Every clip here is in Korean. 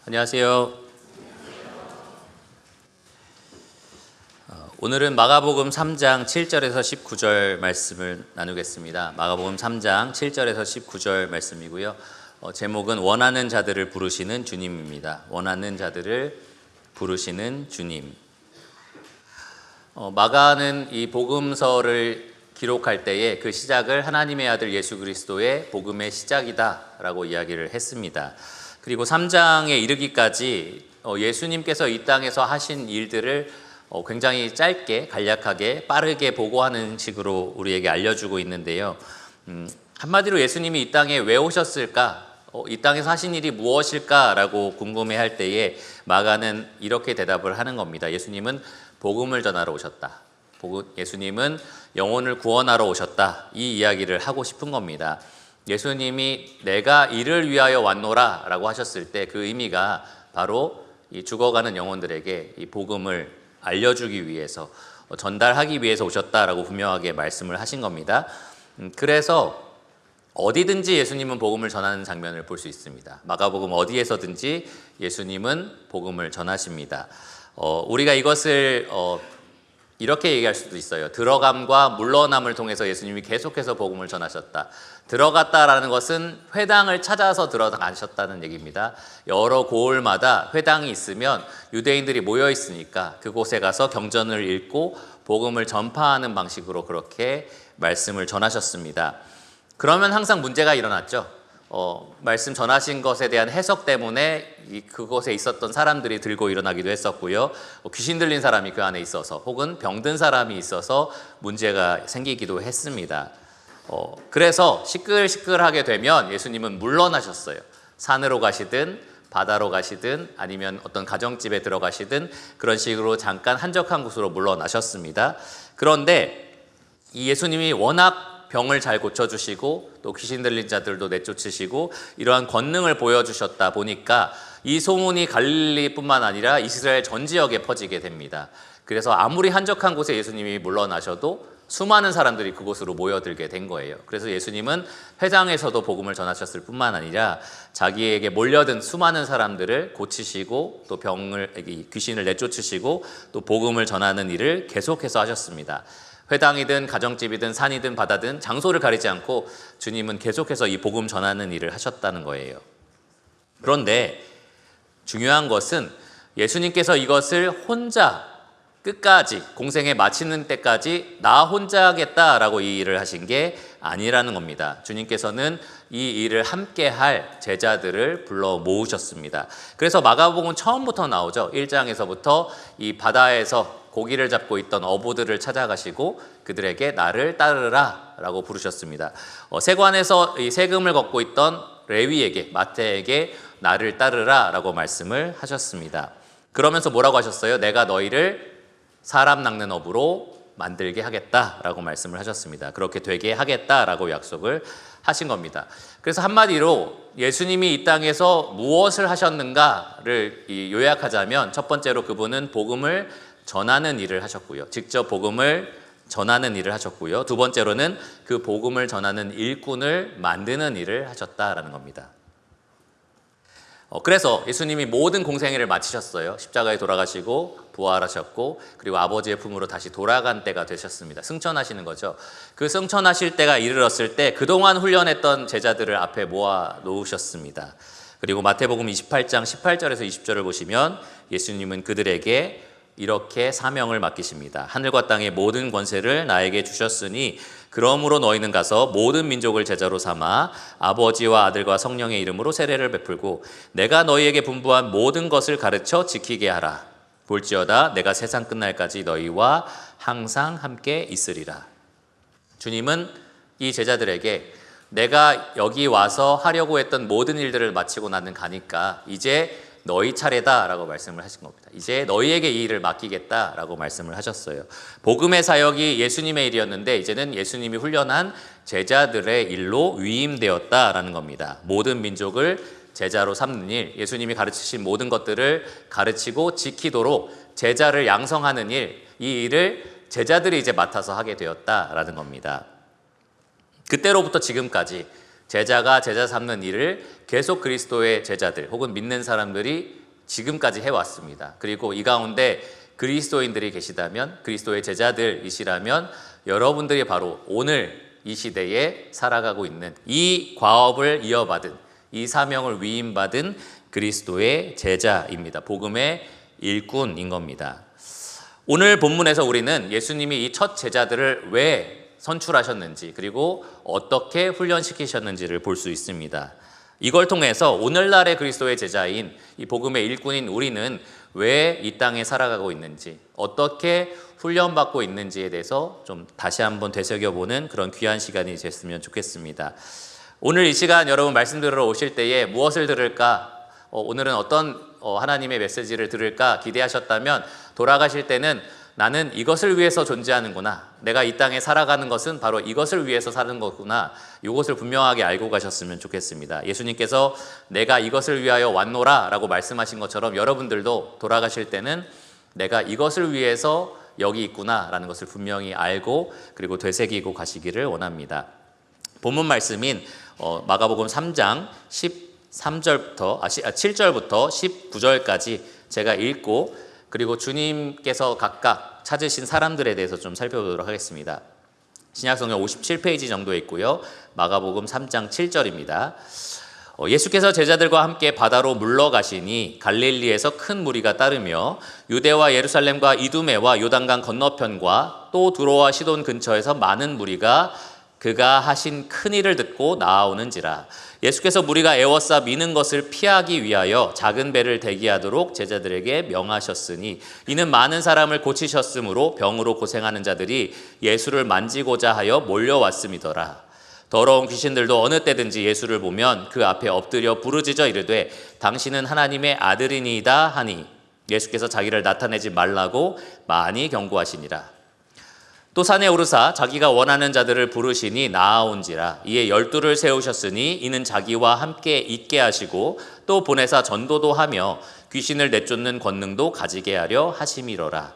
안녕하세요. 오늘은 마가복음 3장 7절에서 19절 말씀을 나누겠습니다. 마가복음 3장 7절에서 19절 말씀이고요. 제목은 원하는 자들을 부르시는 주님입니다. 원하는 자들을 부르시는 주님. 마가는 이 복음서를 기록할 때에 그 시작을 하나님의 아들 예수 그리스도의 복음의 시작이다라고 이야기를 했습니다. 그리고 3장에 이르기까지 예수님께서 이 땅에서 하신 일들을 굉장히 짧게 간략하게 빠르게 보고하는 식으로 우리에게 알려주고 있는데요. 한마디로 예수님이 이 땅에 왜 오셨을까? 이 땅에서 하신 일이 무엇일까라고 궁금해할 때에 마가는 이렇게 대답을 하는 겁니다. 예수님은 복음을 전하러 오셨다. 예수님은 영혼을 구원하러 오셨다. 이 이야기를 하고 싶은 겁니다. 예수님이 내가 이를 위하여 왔노라 라고 하셨을 때 그 의미가 바로 이 죽어가는 영혼들에게 이 복음을 알려주기 위해서 전달하기 위해서 오셨다라고 분명하게 말씀을 하신 겁니다. 그래서 어디든지 예수님은 복음을 전하는 장면을 볼 수 있습니다. 마가복음 어디에서든지 예수님은 복음을 전하십니다. 우리가 이것을 이렇게 얘기할 수도 있어요. 들어감과 물러남을 통해서 예수님이 계속해서 복음을 전하셨다. 들어갔다라는 것은 회당을 찾아서 들어가셨다는 얘기입니다. 여러 고을마다 회당이 있으면 유대인들이 모여 있으니까 그곳에 가서 경전을 읽고 복음을 전파하는 방식으로 그렇게 말씀을 전하셨습니다. 그러면 항상 문제가 일어났죠. 말씀 전하신 것에 대한 해석 때문에 그곳에 있었던 사람들이 들고 일어나기도 했었고요. 귀신 들린 사람이 그 안에 있어서 혹은 병든 사람이 있어서 문제가 생기기도 했습니다. 그래서 시끌시끌하게 되면 예수님은 물러나셨어요. 산으로 가시든 바다로 가시든 아니면 어떤 가정집에 들어가시든 그런 식으로 잠깐 한적한 곳으로 물러나셨습니다. 그런데 이 예수님이 워낙 병을 잘 고쳐주시고 또 귀신 들린 자들도 내쫓으시고 이러한 권능을 보여주셨다 보니까 이 소문이 갈릴리뿐만 아니라 이스라엘 전 지역에 퍼지게 됩니다. 그래서 아무리 한적한 곳에 예수님이 물러나셔도 수많은 사람들이 그곳으로 모여들게 된 거예요. 그래서 예수님은 회당에서도 복음을 전하셨을 뿐만 아니라 자기에게 몰려든 수많은 사람들을 고치시고 또 귀신을 내쫓으시고 또 복음을 전하는 일을 계속해서 하셨습니다. 회당이든 가정집이든 산이든 바다든 장소를 가리지 않고 주님은 계속해서 이 복음 전하는 일을 하셨다는 거예요. 그런데 중요한 것은 예수님께서 이것을 혼자 끝까지 공생에 마치는 때까지 나 혼자 하겠다라고 이 일을 하신 게 아니라는 겁니다. 주님께서는 이 일을 함께 할 제자들을 불러 모으셨습니다. 그래서 마가복음은 처음부터 나오죠. 1장에서부터 이 바다에서 고기를 잡고 있던 어부들을 찾아가시고 그들에게 나를 따르라 라고 부르셨습니다. 세관에서 이 세금을 걷고 있던 레위에게 마태에게 나를 따르라 라고 말씀을 하셨습니다. 그러면서 뭐라고 하셨어요? 내가 너희를 사람 낚는 어부로 만들게 하겠다라고 말씀을 하셨습니다. 그렇게 되게 하겠다라고 약속을 하신 겁니다. 그래서 한마디로 예수님이 이 땅에서 무엇을 하셨는가를 요약하자면 첫 번째로 그분은 복음을 전하는 일을 하셨고요. 직접 복음을 전하는 일을 하셨고요. 두 번째로는 그 복음을 전하는 일꾼을 만드는 일을 하셨다라는 겁니다. 그래서 예수님이 모든 공생애를 마치셨어요. 십자가에 돌아가시고 부활하셨고 그리고 아버지의 품으로 다시 돌아간 때가 되셨습니다. 승천하시는 거죠. 그 승천하실 때가 이르렀을 때 그동안 훈련했던 제자들을 앞에 모아 놓으셨습니다. 그리고 마태복음 28장 18절에서 20절을 보시면 예수님은 그들에게 이렇게 사명을 맡기십니다. 하늘과 땅의 모든 권세를 나에게 주셨으니 그러므로 너희는 가서 모든 민족을 제자로 삼아 아버지와 아들과 성령의 이름으로 세례를 베풀고 내가 너희에게 분부한 모든 것을 가르쳐 지키게 하라. 볼지어다 내가 세상 끝날까지 너희와 항상 함께 있으리라. 주님은 이 제자들에게 내가 여기 와서 하려고 했던 모든 일들을 마치고 나는 가니까 이제 너희 차례다라고 말씀을 하신 겁니다. 이제 너희에게 이 일을 맡기겠다라고 말씀을 하셨어요. 복음의 사역이 예수님의 일이었는데 이제는 예수님이 훈련한 제자들의 일로 위임되었다라는 겁니다. 모든 민족을 제자로 삼는 일, 예수님이 가르치신 모든 것들을 가르치고 지키도록 제자를 양성하는 일, 이 일을 제자들이 이제 맡아서 하게 되었다라는 겁니다. 그때로부터 지금까지 제자가 제자 삼는 일을 계속 그리스도의 제자들 혹은 믿는 사람들이 지금까지 해왔습니다. 그리고 이 가운데 그리스도인들이 계시다면, 그리스도의 제자들이시라면 여러분들이 바로 오늘 이 시대에 살아가고 있는 이 과업을 이어받은, 이 사명을 위임받은 그리스도의 제자입니다. 복음의 일꾼인 겁니다. 오늘 본문에서 우리는 예수님이 이 첫 제자들을 왜 선출하셨는지, 그리고 어떻게 훈련시키셨는지를 볼 수 있습니다. 이걸 통해서 오늘날의 그리스도의 제자인 이 복음의 일꾼인 우리는 왜 이 땅에 살아가고 있는지, 어떻게 훈련받고 있는지에 대해서 좀 다시 한번 되새겨보는 그런 귀한 시간이 됐으면 좋겠습니다. 오늘 이 시간 여러분 말씀 들으러 오실 때에 무엇을 들을까, 오늘은 어떤 하나님의 메시지를 들을까 기대하셨다면, 돌아가실 때는 나는 이것을 위해서 존재하는구나, 내가 이 땅에 살아가는 것은 바로 이것을 위해서 사는 거구나, 이것을 분명하게 알고 가셨으면 좋겠습니다. 예수님께서 내가 이것을 위하여 왔노라 라고 말씀하신 것처럼 여러분들도 돌아가실 때는 내가 이것을 위해서 여기 있구나 라는 것을 분명히 알고 그리고 되새기고 가시기를 원합니다. 본문 말씀인 마가복음 3장 7절부터 19절까지 제가 읽고, 그리고 주님께서 각각 찾으신 사람들에 대해서 좀 살펴보도록 하겠습니다. 신약성경 57페이지 정도에 있고요. 마가복음 3장 7절입니다. 예수께서 제자들과 함께 바다로 물러가시니 갈릴리에서 큰 무리가 따르며 유대와 예루살렘과 이두메와 요단강 건너편과 또 두로와 시돈 근처에서 많은 무리가 그가 하신 큰 일을 듣고 나아오는지라. 예수께서 무리가 애워싸 미는 것을 피하기 위하여 작은 배를 대기하도록 제자들에게 명하셨으니 이는 많은 사람을 고치셨으므로 병으로 고생하는 자들이 예수를 만지고자 하여 몰려왔음이더라. 더러운 귀신들도 어느 때든지 예수를 보면 그 앞에 엎드려 부르짖어 이르되 당신은 하나님의 아들이니이다 하니 예수께서 자기를 나타내지 말라고 많이 경고하시니라. 또 산에 오르사 자기가 원하는 자들을 부르시니 나아온지라. 이에 12를 세우셨으니 이는 자기와 함께 있게 하시고 또 보내사 전도도 하며 귀신을 내쫓는 권능도 가지게 하려 하심이로라.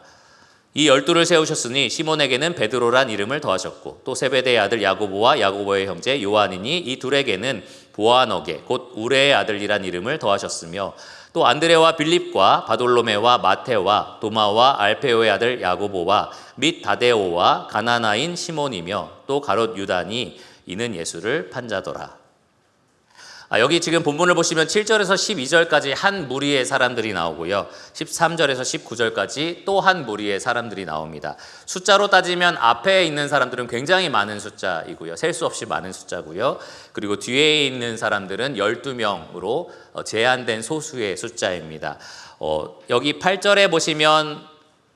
이 12를 세우셨으니 시몬에게는 베드로란 이름을 더하셨고 또 세베대의 아들 야고보와 야고보의 형제 요한이니 이 둘에게는 보아너게 곧 우레의 아들이란 이름을 더하셨으며 또 안드레와 빌립과 바돌로메와 마테와 도마와 알페오의 아들 야고보와 및 다데오와 가나나인 시몬이며 또 가롯 유다니 이는 예수를 판자더라. 여기 지금 본문을 보시면 7절에서 12절까지 한 무리의 사람들이 나오고요. 13절에서 19절까지 또 한 무리의 사람들이 나옵니다. 숫자로 따지면 앞에 있는 사람들은 굉장히 많은 숫자이고요. 셀 수 없이 많은 숫자고요. 그리고 뒤에 있는 사람들은 12명으로 제한된 소수의 숫자입니다. 여기 8절에 보시면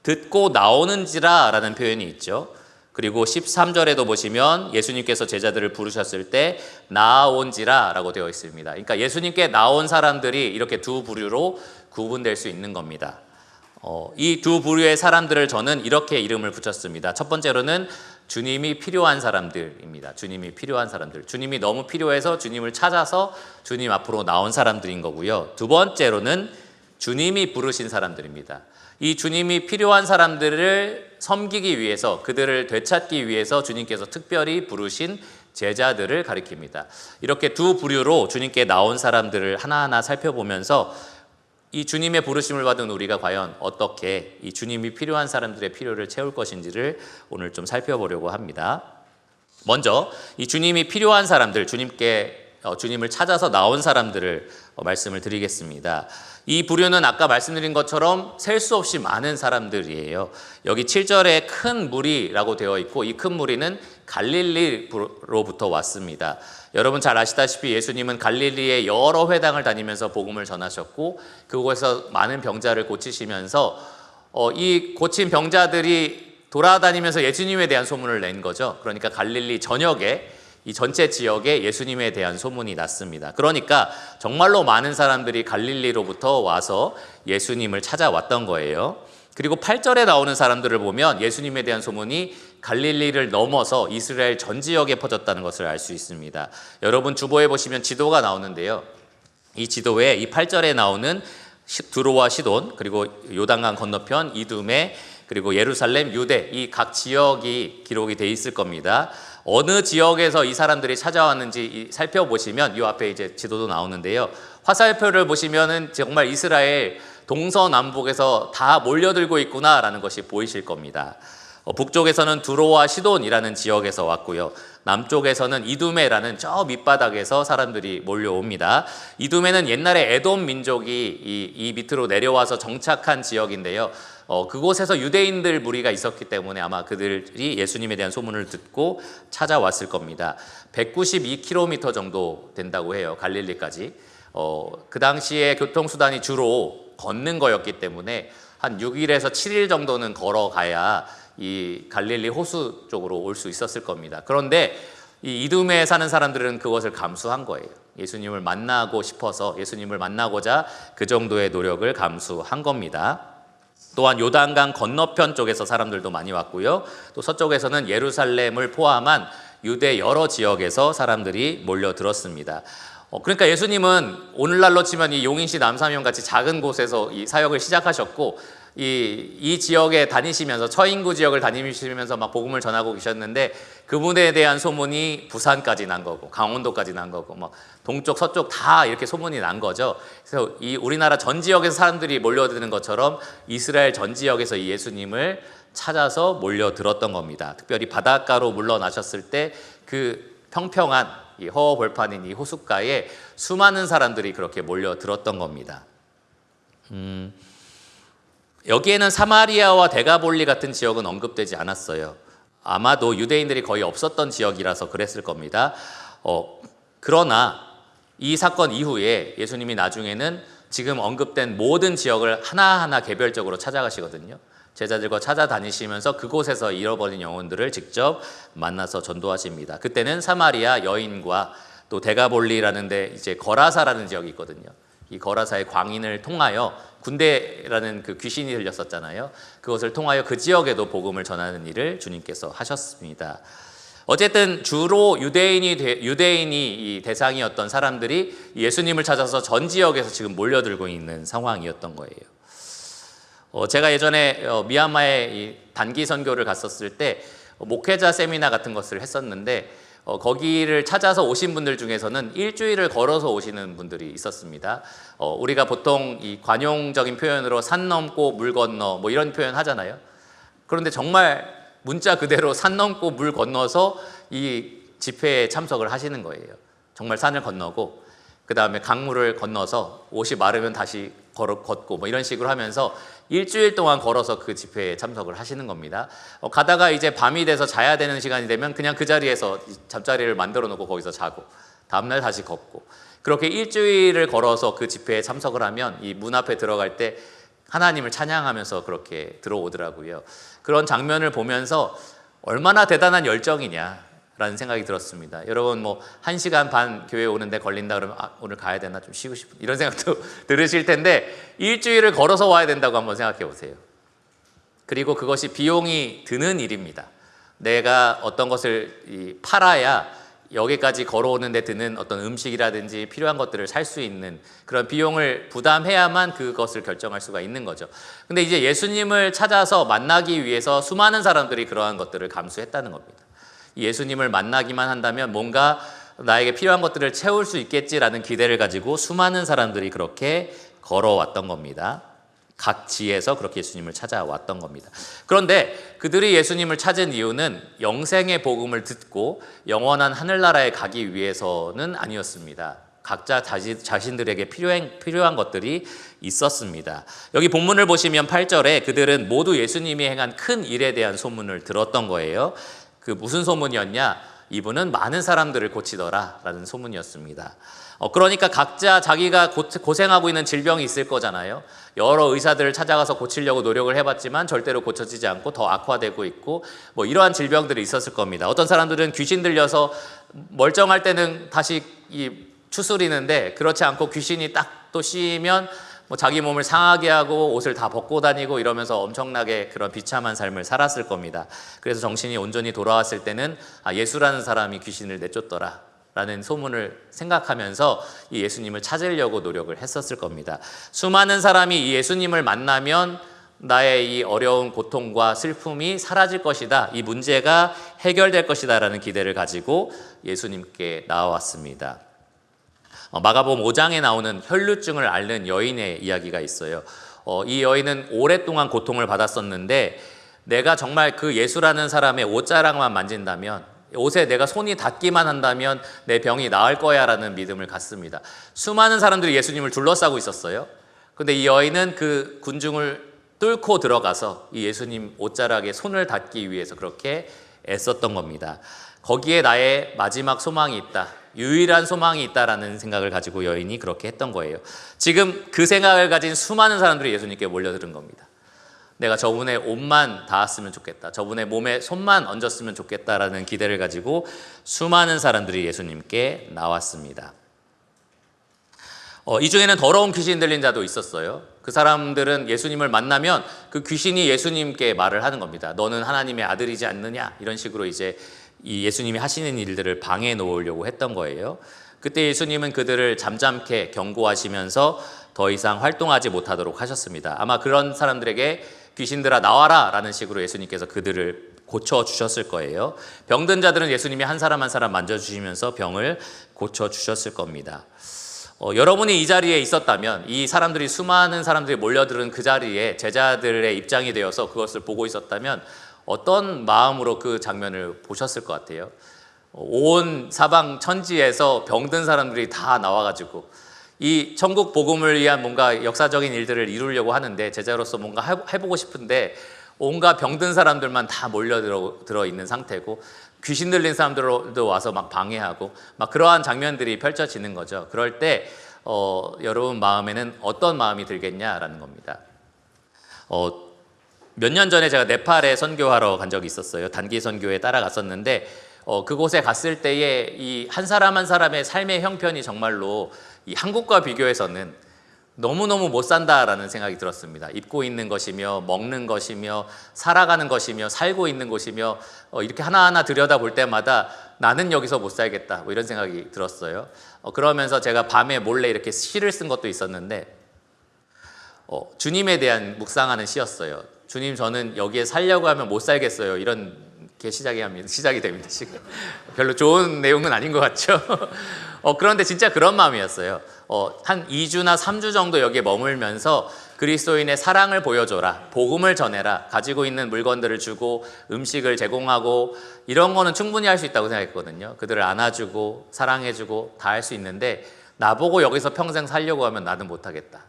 듣고 나오는지라 라는 표현이 있죠. 그리고 13절에도 보시면 예수님께서 제자들을 부르셨을 때 나아온지라 라고 되어 있습니다. 그러니까 예수님께 나온 사람들이 이렇게 두 부류로 구분될 수 있는 겁니다. 이 두 부류의 사람들을 저는 이렇게 이름을 붙였습니다. 첫 번째로는 주님이 필요한 사람들입니다. 주님이 필요한 사람들. 주님이 너무 필요해서 주님을 찾아서 주님 앞으로 나온 사람들인 거고요. 두 번째로는 주님이 부르신 사람들입니다. 이 주님이 필요한 사람들을 섬기기 위해서, 그들을 되찾기 위해서 주님께서 특별히 부르신 제자들을 가리킵니다. 이렇게 두 부류로 주님께 나온 사람들을 하나하나 살펴보면서 이 주님의 부르심을 받은 우리가 과연 어떻게 이 주님이 필요한 사람들의 필요를 채울 것인지를 오늘 좀 살펴보려고 합니다. 먼저 이 주님이 필요한 사람들, 주님을 찾아서 나온 사람들을 말씀을 드리겠습니다. 이 부류는 아까 말씀드린 것처럼 셀 수 없이 많은 사람들이에요. 여기 7절에 큰 무리라고 되어 있고 이 큰 무리는 갈릴리로부터 왔습니다. 여러분 잘 아시다시피 예수님은 갈릴리의 여러 회당을 다니면서 복음을 전하셨고 그곳에서 많은 병자를 고치시면서 이 고친 병자들이 돌아다니면서 예수님에 대한 소문을 낸 거죠. 그러니까 갈릴리 전역에 이 전체 지역에 예수님에 대한 소문이 났습니다. 그러니까 정말로 많은 사람들이 갈릴리로부터 와서 예수님을 찾아왔던 거예요. 그리고 8절에 나오는 사람들을 보면 예수님에 대한 소문이 갈릴리를 넘어서 이스라엘 전 지역에 퍼졌다는 것을 알 수 있습니다. 여러분 주보에 보시면 지도가 나오는데요. 이 지도에 이 8절에 나오는 두로와 시돈, 그리고 요단강 건너편 이두메, 그리고 예루살렘, 유대 이 각 지역이 기록이 돼 있을 겁니다. 어느 지역에서 이 사람들이 찾아왔는지 살펴보시면 이 앞에 이제 지도도 나오는데요. 화살표를 보시면은 정말 이스라엘 동서남북에서 다 몰려들고 있구나라는 것이 보이실 겁니다. 북쪽에서는 두로와 시돈이라는 지역에서 왔고요. 남쪽에서는 이두메라는 저 밑바닥에서 사람들이 몰려옵니다. 이두메는 옛날에 에돔 민족이 이 밑으로 내려와서 정착한 지역인데요. 그곳에서 유대인들 무리가 있었기 때문에 아마 그들이 예수님에 대한 소문을 듣고 찾아왔을 겁니다. 192km 정도 된다고 해요. 갈릴리까지. 그 당시에 교통수단이 주로 걷는 거였기 때문에 한 6일에서 7일 정도는 걸어가야 이 갈릴리 호수 쪽으로 올 수 있었을 겁니다. 그런데 이 이두메에 사는 사람들은 그것을 감수한 거예요. 예수님을 만나고 싶어서, 예수님을 만나고자 그 정도의 노력을 감수한 겁니다. 또한 요단강 건너편 쪽에서 사람들도 많이 왔고요. 또 서쪽에서는 예루살렘을 포함한 유대 여러 지역에서 사람들이 몰려들었습니다. 그러니까 예수님은 오늘날로 치면 이 용인시 남사면 같이 작은 곳에서 이 사역을 시작하셨고, 이 지역에 다니시면서, 처인구 지역을 다니시면서 막 복음을 전하고 계셨는데, 그분에 대한 소문이 부산까지 난 거고, 강원도까지 난 거고, 막 동쪽 서쪽 다 이렇게 소문이 난 거죠. 그래서 이 우리나라 전 지역에서 사람들이 몰려드는 것처럼 이스라엘 전 지역에서 이 예수님을 찾아서 몰려들었던 겁니다. 특별히 바닷가로 물러나셨을 때 그 평평한 이 허허벌판인 이 호숫가에 수많은 사람들이 그렇게 몰려들었던 겁니다. 여기에는 사마리아와 데가볼리 같은 지역은 언급되지 않았어요. 아마도 유대인들이 거의 없었던 지역이라서 그랬을 겁니다. 그러나 이 사건 이후에 예수님이 나중에는 지금 언급된 모든 지역을 하나하나 개별적으로 찾아가시거든요. 제자들과 찾아다니시면서 그곳에서 잃어버린 영혼들을 직접 만나서 전도하십니다. 그때는 사마리아 여인과 또 데가볼리라는 데 이제 거라사라는 지역이 있거든요. 이 거라사의 광인을 통하여, 군대라는 그 귀신이 들렸었잖아요. 그것을 통하여 그 지역에도 복음을 전하는 일을 주님께서 하셨습니다. 어쨌든 주로 유대인이 이 대상이었던 사람들이 예수님을 찾아서 전 지역에서 지금 몰려들고 있는 상황이었던 거예요. 제가 예전에 미얀마에 이 단기 선교를 갔었을 때 목회자 세미나 같은 것을 했었는데, 거기를 찾아서 오신 분들 중에서는 일주일을 걸어서 오시는 분들이 있었습니다. 우리가 보통 이 관용적인 표현으로 산 넘고 물 건너 뭐 이런 표현 하잖아요. 그런데 정말 문자 그대로 산 넘고 물 건너서 이 집회에 참석을 하시는 거예요. 정말 산을 건너고 그 다음에 강물을 건너서 옷이 마르면 다시 걷고 뭐 이런 식으로 하면서 일주일 동안 걸어서 그 집회에 참석을 하시는 겁니다. 가다가 이제 밤이 돼서 자야 되는 시간이 되면 그냥 그 자리에서 잠자리를 만들어 놓고 거기서 자고, 다음날 다시 걷고, 그렇게 일주일을 걸어서 그 집회에 참석을 하면 이 문 앞에 들어갈 때 하나님을 찬양하면서 그렇게 들어오더라고요. 그런 장면을 보면서 얼마나 대단한 열정이냐 라는 생각이 들었습니다. 여러분 뭐 1시간 반 교회 오는데 걸린다 그러면 오늘 가야 되나, 좀 쉬고 싶은 이런 생각도 들으실 텐데, 일주일을 걸어서 와야 된다고 한번 생각해 보세요. 그리고 그것이 비용이 드는 일입니다. 내가 어떤 것을 팔아야 여기까지 걸어오는 데 드는 어떤 음식이라든지 필요한 것들을 살 수 있는 그런 비용을 부담해야만 그것을 결정할 수가 있는 거죠. 근데 이제 예수님을 찾아서 만나기 위해서 수많은 사람들이 그러한 것들을 감수했다는 겁니다. 예수님을 만나기만 한다면 뭔가 나에게 필요한 것들을 채울 수 있겠지라는 기대를 가지고 수많은 사람들이 그렇게 걸어왔던 겁니다. 각 지에서 그렇게 예수님을 찾아왔던 겁니다. 그런데 그들이 예수님을 찾은 이유는 영생의 복음을 듣고 영원한 하늘나라에 가기 위해서는 아니었습니다. 각자 자신들에게 필요한 것들이 있었습니다. 여기 본문을 보시면 8절에 그들은 모두 예수님이 행한 큰 일에 대한 소문을 들었던 거예요. 그 무슨 소문이었냐? 이분은 많은 사람들을 고치더라 라는 소문이었습니다. 그러니까 각자 자기가 고생하고 있는 질병이 있을 거잖아요. 여러 의사들을 찾아가서 고치려고 노력을 해봤지만 절대로 고쳐지지 않고 더 악화되고 있고 뭐 이러한 질병들이 있었을 겁니다. 어떤 사람들은 귀신 들려서 멀쩡할 때는 다시 추스리는데, 그렇지 않고 귀신이 딱 또 씌이면 뭐 자기 몸을 상하게 하고 옷을 다 벗고 다니고 이러면서 엄청나게 그런 비참한 삶을 살았을 겁니다. 그래서 정신이 온전히 돌아왔을 때는 예수라는 사람이 귀신을 내쫓더라 라는 소문을 생각하면서 이 예수님을 찾으려고 노력을 했었을 겁니다. 수많은 사람이 이 예수님을 만나면 나의 이 어려운 고통과 슬픔이 사라질 것이다, 이 문제가 해결될 것이다라는 기대를 가지고 예수님께 나와왔습니다. 마가복음 5장에 나오는 혈루증을 앓는 여인의 이야기가 있어요. 이 여인은 오랫동안 고통을 받았었는데 내가 정말 그 예수라는 사람의 옷자락만 만진다면, 옷에 내가 손이 닿기만 한다면 내 병이 나을 거야 라는 믿음을 갖습니다. 수많은 사람들이 예수님을 둘러싸고 있었어요. 근데 이 여인은 그 군중을 뚫고 들어가서 이 예수님 옷자락에 손을 닿기 위해서 그렇게 애썼던 겁니다. 거기에 나의 마지막 소망이 있다, 유일한 소망이 있다라는 생각을 가지고 여인이 그렇게 했던 거예요. 지금 그 생각을 가진 수많은 사람들이 예수님께 몰려드는 겁니다. 내가 저분의 옷만 닿았으면 좋겠다, 저분의 몸에 손만 얹었으면 좋겠다라는 기대를 가지고 수많은 사람들이 예수님께 나왔습니다. 이 중에는 더러운 귀신 들린 자도 있었어요. 그 사람들은 예수님을 만나면 그 귀신이 예수님께 말을 하는 겁니다. 너는 하나님의 아들이지 않느냐, 이런 식으로 이제 이 예수님이 하시는 일들을 방해 놓으려고 했던 거예요. 그때 예수님은 그들을 잠잠케 경고하시면서 더 이상 활동하지 못하도록 하셨습니다. 아마 그런 사람들에게 귀신들아 나와라 라는 식으로 예수님께서 그들을 고쳐주셨을 거예요. 병든 자들은 예수님이 한 사람 한 사람 만져주시면서 병을 고쳐주셨을 겁니다. 여러분이 이 자리에 있었다면, 이 사람들이, 수많은 사람들이 몰려드는 그 자리에 제자들의 입장이 되어서 그것을 보고 있었다면 어떤 마음으로 그 장면을 보셨을 것 같아요? 온 사방 천지에서 병든 사람들이 다 나와가지고 이 천국 복음을 위한 뭔가 역사적인 일들을 이루려고 하는데, 제자로서 뭔가 해보고 싶은데 온갖 병든 사람들만 다 몰려들어 있는 상태고, 귀신 들린 사람들도 와서 막 방해하고, 막 그러한 장면들이 펼쳐지는 거죠. 그럴 때 여러분 마음에는 어떤 마음이 들겠냐라는 겁니다. 몇 년 전에 제가 네팔에 선교하러 간 적이 있었어요. 단기 선교에 따라갔었는데 그곳에 갔을 때에 이 한 사람 한 사람의 삶의 형편이 정말로 이 한국과 비교해서는 너무너무 못 산다라는 생각이 들었습니다. 입고 있는 것이며 먹는 것이며 살아가는 것이며 살고 있는 곳이며 이렇게 하나하나 들여다볼 때마다 나는 여기서 못 살겠다, 뭐 이런 생각이 들었어요. 그러면서 제가 밤에 몰래 이렇게 시를 쓴 것도 있었는데 주님에 대한 묵상하는 시였어요. 주님, 저는 여기에 살려고 하면 못 살겠어요, 이런 게 시작이 됩니다. 지금 별로 좋은 내용은 아닌 것 같죠? 그런데 진짜 그런 마음이었어요. 한 2주나 3주 정도 여기에 머물면서 그리스도인의 사랑을 보여줘라, 복음을 전해라, 가지고 있는 물건들을 주고 음식을 제공하고 이런 거는 충분히 할 수 있다고 생각했거든요. 그들을 안아주고 사랑해주고 다 할 수 있는데 나보고 여기서 평생 살려고 하면 나는 못하겠다.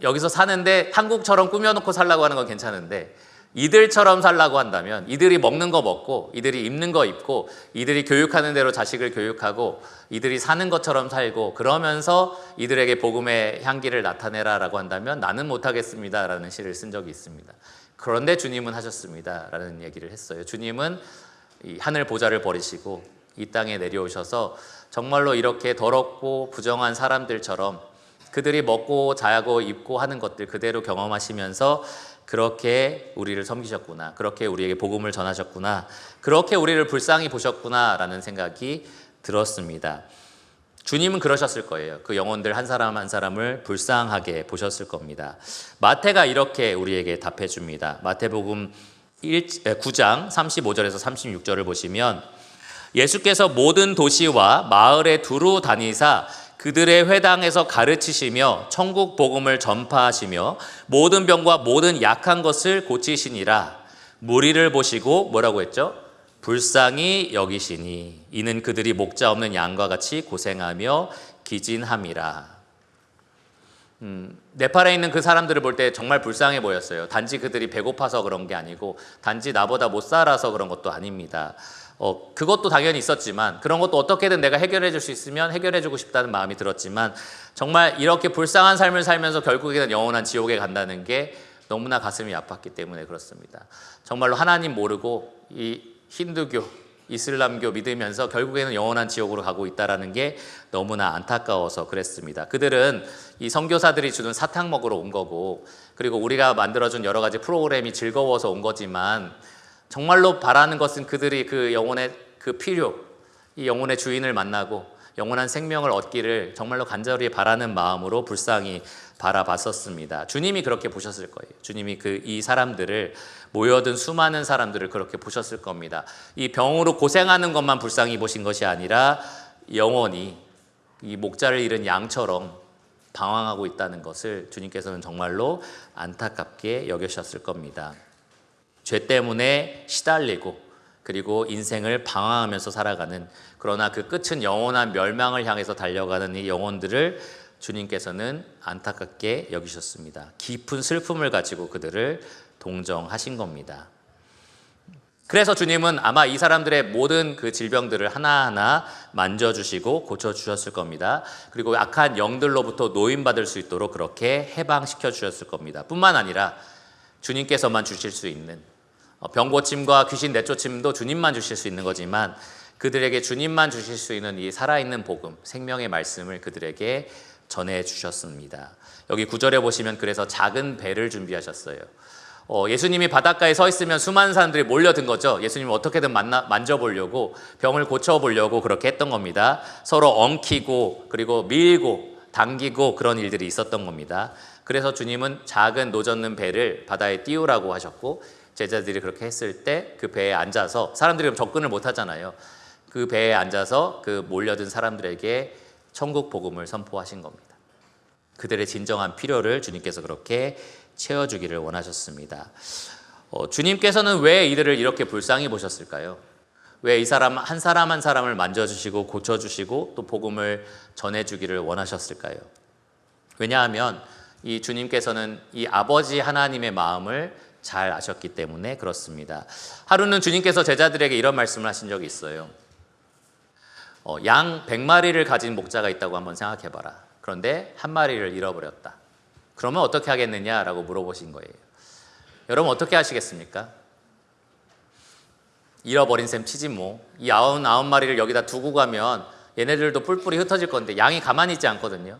여기서 사는데 한국처럼 꾸며놓고 살라고 하는 건 괜찮은데 이들처럼 살라고 한다면, 이들이 먹는 거 먹고 이들이 입는 거 입고 이들이 교육하는 대로 자식을 교육하고 이들이 사는 것처럼 살고 그러면서 이들에게 복음의 향기를 나타내라라고 한다면 나는 못하겠습니다 라는 시를 쓴 적이 있습니다. 그런데 주님은 하셨습니다 라는 얘기를 했어요. 주님은 이 하늘 보좌를 버리시고 이 땅에 내려오셔서 정말로 이렇게 더럽고 부정한 사람들처럼 그들이 먹고 자고 입고 하는 것들 그대로 경험하시면서 그렇게 우리를 섬기셨구나, 그렇게 우리에게 복음을 전하셨구나, 그렇게 우리를 불쌍히 보셨구나 라는 생각이 들었습니다. 주님은 그러셨을 거예요. 그 영혼들 한 사람 한 사람을 불쌍하게 보셨을 겁니다. 마태가 이렇게 우리에게 답해 줍니다. 마태복음 9장 35절에서 36절을 보시면 예수께서 모든 도시와 마을에 두루 다니사 그들의 회당에서 가르치시며 천국 복음을 전파하시며 모든 병과 모든 약한 것을 고치시니라. 무리를 보시고 뭐라고 했죠? 불쌍히 여기시니 이는 그들이 목자 없는 양과 같이 고생하며 기진함이라. 네팔에 있는 그 사람들을 볼 때 정말 불쌍해 보였어요. 단지 그들이 배고파서 그런 게 아니고 단지 나보다 못 살아서 그런 것도 아닙니다. 그것도 당연히 있었지만 그런 것도 어떻게든 내가 해결해 줄 수 있으면 해결해 주고 싶다는 마음이 들었지만 정말 이렇게 불쌍한 삶을 살면서 결국에는 영원한 지옥에 간다는 게 너무나 가슴이 아팠기 때문에 그렇습니다. 정말로 하나님 모르고 이 힌두교, 이슬람교 믿으면서 결국에는 영원한 지옥으로 가고 있다는 게 너무나 안타까워서 그랬습니다. 그들은 이 선교사들이 주는 사탕 먹으러 온 거고 그리고 우리가 만들어준 여러 가지 프로그램이 즐거워서 온 거지만 정말로 바라는 것은 그들이 그 영혼의 그 필요, 이 영혼의 주인을 만나고 영원한 생명을 얻기를 정말로 간절히 바라는 마음으로 불쌍히 바라봤었습니다. 주님이 그렇게 보셨을 거예요. 주님이 이 사람들을, 모여든 수많은 사람들을 그렇게 보셨을 겁니다. 이 병으로 고생하는 것만 불쌍히 보신 것이 아니라 영원히 이 목자를 잃은 양처럼 방황하고 있다는 것을 주님께서는 정말로 안타깝게 여기셨을 겁니다. 죄 때문에 시달리고 그리고 인생을 방황하면서 살아가는, 그러나 그 끝은 영원한 멸망을 향해서 달려가는 이 영혼들을 주님께서는 안타깝게 여기셨습니다. 깊은 슬픔을 가지고 그들을 동정하신 겁니다. 그래서 주님은 아마 이 사람들의 모든 그 질병들을 하나하나 만져주시고 고쳐주셨을 겁니다. 그리고 악한 영들로부터 노인받을 수 있도록 그렇게 해방시켜 주셨을 겁니다. 뿐만 아니라 주님께서만 주실 수 있는 병고침과 귀신 내쫓임도 주님만 주실 수 있는 거지만, 그들에게 주님만 주실 수 있는 이 살아있는 복음, 생명의 말씀을 그들에게 전해 주셨습니다. 여기 9절에 보시면 그래서 작은 배를 준비하셨어요. 예수님이 바닷가에 서 있으면 수많은 사람들이 몰려든 거죠. 예수님을 어떻게든 만져보려고, 병을 고쳐보려고 그렇게 했던 겁니다. 서로 엉키고 그리고 밀고 당기고 그런 일들이 있었던 겁니다. 그래서 주님은 작은 노젓는 배를 바다에 띄우라고 하셨고, 제자들이 그렇게 했을 때 그 배에 앉아서, 사람들이 접근을 못 하잖아요. 그 배에 앉아서 그 몰려든 사람들에게 천국 복음을 선포하신 겁니다. 그들의 진정한 필요를 주님께서 그렇게 채워주기를 원하셨습니다. 주님께서는 왜 이들을 이렇게 불쌍히 보셨을까요? 왜 이 사람 한 사람을 만져주시고 고쳐주시고 또 복음을 전해주기를 원하셨을까요? 왜냐하면 이 주님께서는 이 아버지 하나님의 마음을 잘 아셨기 때문에 그렇습니다. 하루는 주님께서 제자들에게 이런 말씀을 하신 적이 있어요. 양 100마리를 가진 목자가 있다고 한번 생각해봐라. 그런데 한 마리를 잃어버렸다. 그러면 어떻게 하겠느냐라고 물어보신 거예요. 여러분 어떻게 하시겠습니까? 잃어버린 셈 치지 뭐. 이 99마리를 여기다 두고 가면 얘네들도 뿔뿔이 흩어질 건데 양이 가만히 있지 않거든요.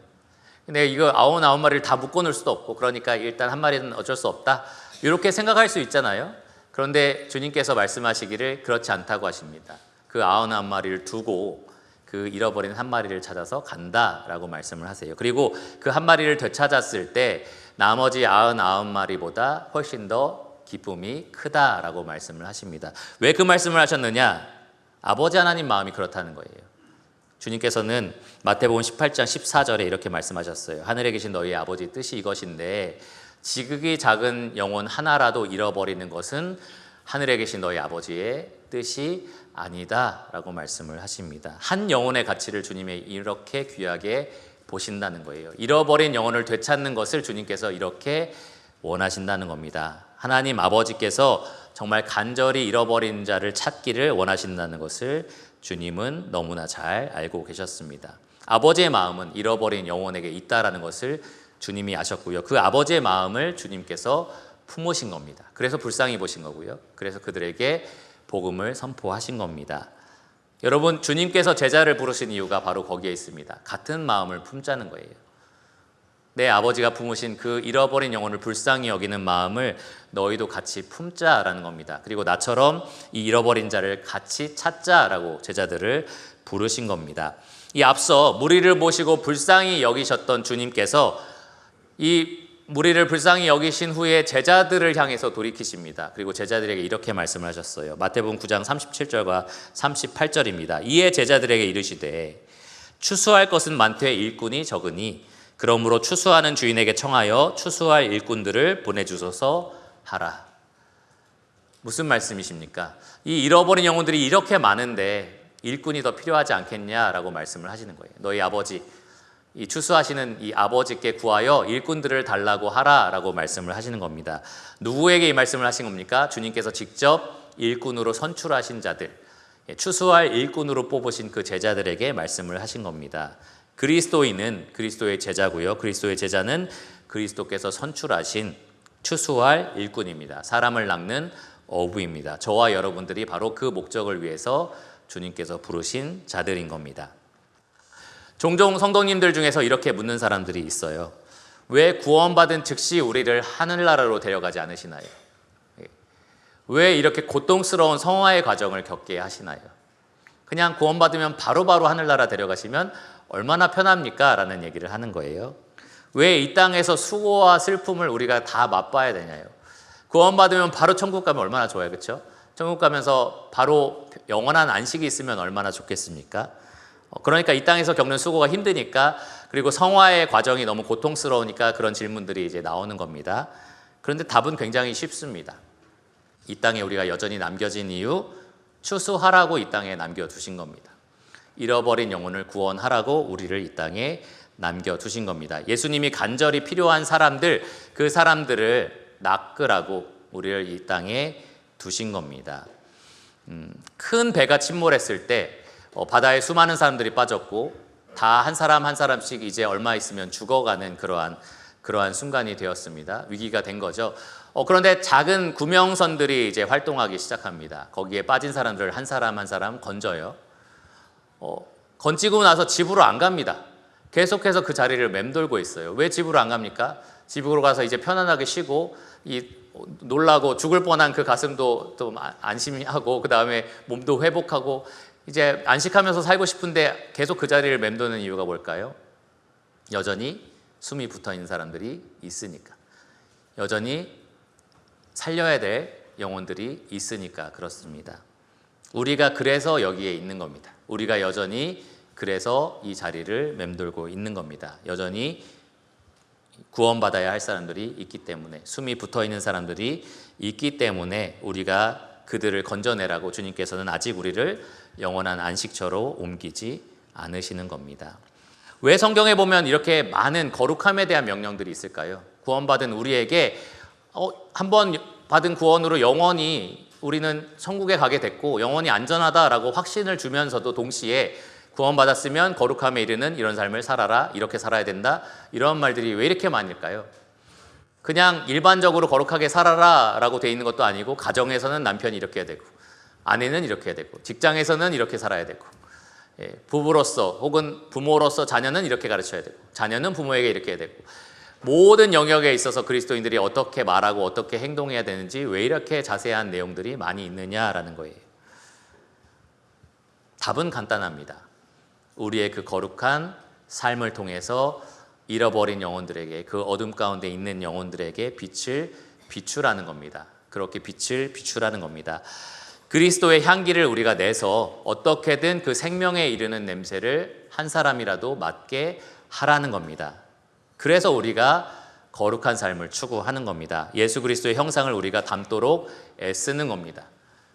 근데 이거 99마리를 다 묶어놓을 수도 없고, 그러니까 일단 한 마리는 어쩔 수 없다, 이렇게 생각할 수 있잖아요. 그런데 주님께서 말씀하시기를 그렇지 않다고 하십니다. 그 99마리를 두고 그 잃어버린 한 마리를 찾아서 간다라고 말씀을 하세요. 그리고 그 한 마리를 되찾았을 때 나머지 99마리보다 훨씬 더 기쁨이 크다라고 말씀을 하십니다. 왜 그 말씀을 하셨느냐? 아버지 하나님 마음이 그렇다는 거예요. 주님께서는 마태복음 18장 14절에 이렇게 말씀하셨어요. 하늘에 계신 너희 아버지 뜻이 이것인데 지극히 작은 영혼 하나라도 잃어버리는 것은 하늘에 계신 너희 아버지의 뜻이 아니다 라고 말씀을 하십니다. 한 영혼의 가치를 주님이 이렇게 귀하게 보신다는 거예요. 잃어버린 영혼을 되찾는 것을 주님께서 이렇게 원하신다는 겁니다. 하나님 아버지께서 정말 간절히 잃어버린 자를 찾기를 원하신다는 것을 주님은 너무나 잘 알고 계셨습니다. 아버지의 마음은 잃어버린 영혼에게 있다라는 것을 주님이 아셨고요. 그 아버지의 마음을 주님께서 품으신 겁니다. 그래서 불쌍히 보신 거고요. 그래서 그들에게 복음을 선포하신 겁니다. 여러분, 주님께서 제자를 부르신 이유가 바로 거기에 있습니다. 같은 마음을 품자는 거예요. 내 아버지가 품으신 그 잃어버린 영혼을 불쌍히 여기는 마음을 너희도 같이 품자라는 겁니다. 그리고 나처럼 이 잃어버린 자를 같이 찾자라고 제자들을 부르신 겁니다. 이 앞서 무리를 모시고 불쌍히 여기셨던 주님께서 이 무리를 불쌍히 여기신 후에 제자들을 향해서 돌이키십니다. 그리고 제자들에게 이렇게 말씀을 하셨어요. 마태복음 9장 37절과 38절입니다. 이에 제자들에게 이르시되 추수할 것은 많되 일꾼이 적으니 그러므로 추수하는 주인에게 청하여 추수할 일꾼들을 보내주소서 하라. 무슨 말씀이십니까? 이 잃어버린 영혼들이 이렇게 많은데 일꾼이 더 필요하지 않겠냐라고 말씀을 하시는 거예요. 너희 아버지, 이 추수하시는 이 아버지께 구하여 일꾼들을 달라고 하라라고 말씀을 하시는 겁니다. 누구에게 이 말씀을 하신 겁니까? 주님께서 직접 일꾼으로 선출하신 자들, 추수할 일꾼으로 뽑으신 그 제자들에게 말씀을 하신 겁니다. 그리스도인은 그리스도의 제자고요. 그리스도의 제자는 그리스도께서 선출하신 추수할 일꾼입니다. 사람을 낚는 어부입니다. 저와 여러분들이 바로 그 목적을 위해서 주님께서 부르신 자들인 겁니다. 종종 성도님들 중에서 이렇게 묻는 사람들이 있어요. 왜 구원받은 즉시 우리를 하늘나라로 데려가지 않으시나요? 왜 이렇게 고통스러운 성화의 과정을 겪게 하시나요? 그냥 구원받으면 바로바로 하늘나라 데려가시면 얼마나 편합니까? 라는 얘기를 하는 거예요. 왜 이 땅에서 수고와 슬픔을 우리가 다 맛봐야 되냐요. 구원받으면 바로 천국 가면 얼마나 좋아요, 그렇죠? 천국 가면서 바로 영원한 안식이 있으면 얼마나 좋겠습니까? 그러니까 이 땅에서 겪는 수고가 힘드니까, 그리고 성화의 과정이 너무 고통스러우니까 그런 질문들이 이제 나오는 겁니다. 그런데 답은 굉장히 쉽습니다. 이 땅에 우리가 여전히 남겨진 이유, 추수하라고 이 땅에 남겨두신 겁니다. 잃어버린 영혼을 구원하라고 우리를 이 땅에 남겨두신 겁니다. 예수님이 간절히 필요한 사람들, 그 사람들을 낚으라고 우리를 이 땅에 두신 겁니다. 큰 배가 침몰했을 때 바다에 수많은 사람들이 빠졌고 다 한 사람 한 사람씩 이제 얼마 있으면 죽어가는 그러한 순간이 되었습니다. 위기가 된 거죠. 그런데 작은 구명선들이 이제 활동하기 시작합니다. 거기에 빠진 사람들을 한 사람 한 사람 건져요. 건지고 나서 집으로 안 갑니다. 계속해서 그 자리를 맴돌고 있어요. 왜 집으로 안 갑니까? 집으로 가서 이제 편안하게 쉬고 놀라고 죽을 뻔한 그 가슴도 좀 안심하고, 그 다음에 몸도 회복하고 이제 안식하면서 살고 싶은데 계속 그 자리를 맴도는 이유가 뭘까요? 여전히 숨이 붙어 있는 사람들이 있으니까, 여전히 살려야 될 영혼들이 있으니까 그렇습니다. 우리가 그래서 여기에 있는 겁니다. 우리가 여전히 그래서 이 자리를 맴돌고 있는 겁니다. 여전히 구원받아야 할 사람들이 있기 때문에, 숨이 붙어 있는 사람들이 있기 때문에 우리가 그들을 건져내라고 주님께서는 아직 우리를 영원한 안식처로 옮기지 않으시는 겁니다. 왜 성경에 보면 이렇게 많은 거룩함에 대한 명령들이 있을까요? 구원받은 우리에게 한번 받은 구원으로 영원히 우리는 천국에 가게 됐고 영원히 안전하다라고 확신을 주면서도 동시에 구원받았으면 거룩함에 이르는 이런 삶을 살아라, 이렇게 살아야 된다, 이런 말들이 왜 이렇게 많을까요? 그냥 일반적으로 거룩하게 살아라 라고 돼 있는 것도 아니고, 가정에서는 남편이 이렇게 해야 되고, 아내는 이렇게 해야 되고, 직장에서는 이렇게 살아야 되고, 부부로서 혹은 부모로서 자녀는 이렇게 가르쳐야 되고, 자녀는 부모에게 이렇게 해야 되고, 모든 영역에 있어서 그리스도인들이 어떻게 말하고 어떻게 행동해야 되는지 왜 이렇게 자세한 내용들이 많이 있느냐라는 거예요. 답은 간단합니다. 우리의 그 거룩한 삶을 통해서 잃어버린 영혼들에게, 그 어둠 가운데 있는 영혼들에게 빛을 비추라는 겁니다. 그렇게 빛을 비추라는 겁니다. 그리스도의 향기를 우리가 내서 어떻게든 그 생명에 이르는 냄새를 한 사람이라도 맡게 하라는 겁니다. 그래서 우리가 거룩한 삶을 추구하는 겁니다. 예수 그리스도의 형상을 우리가 담도록 애쓰는 겁니다.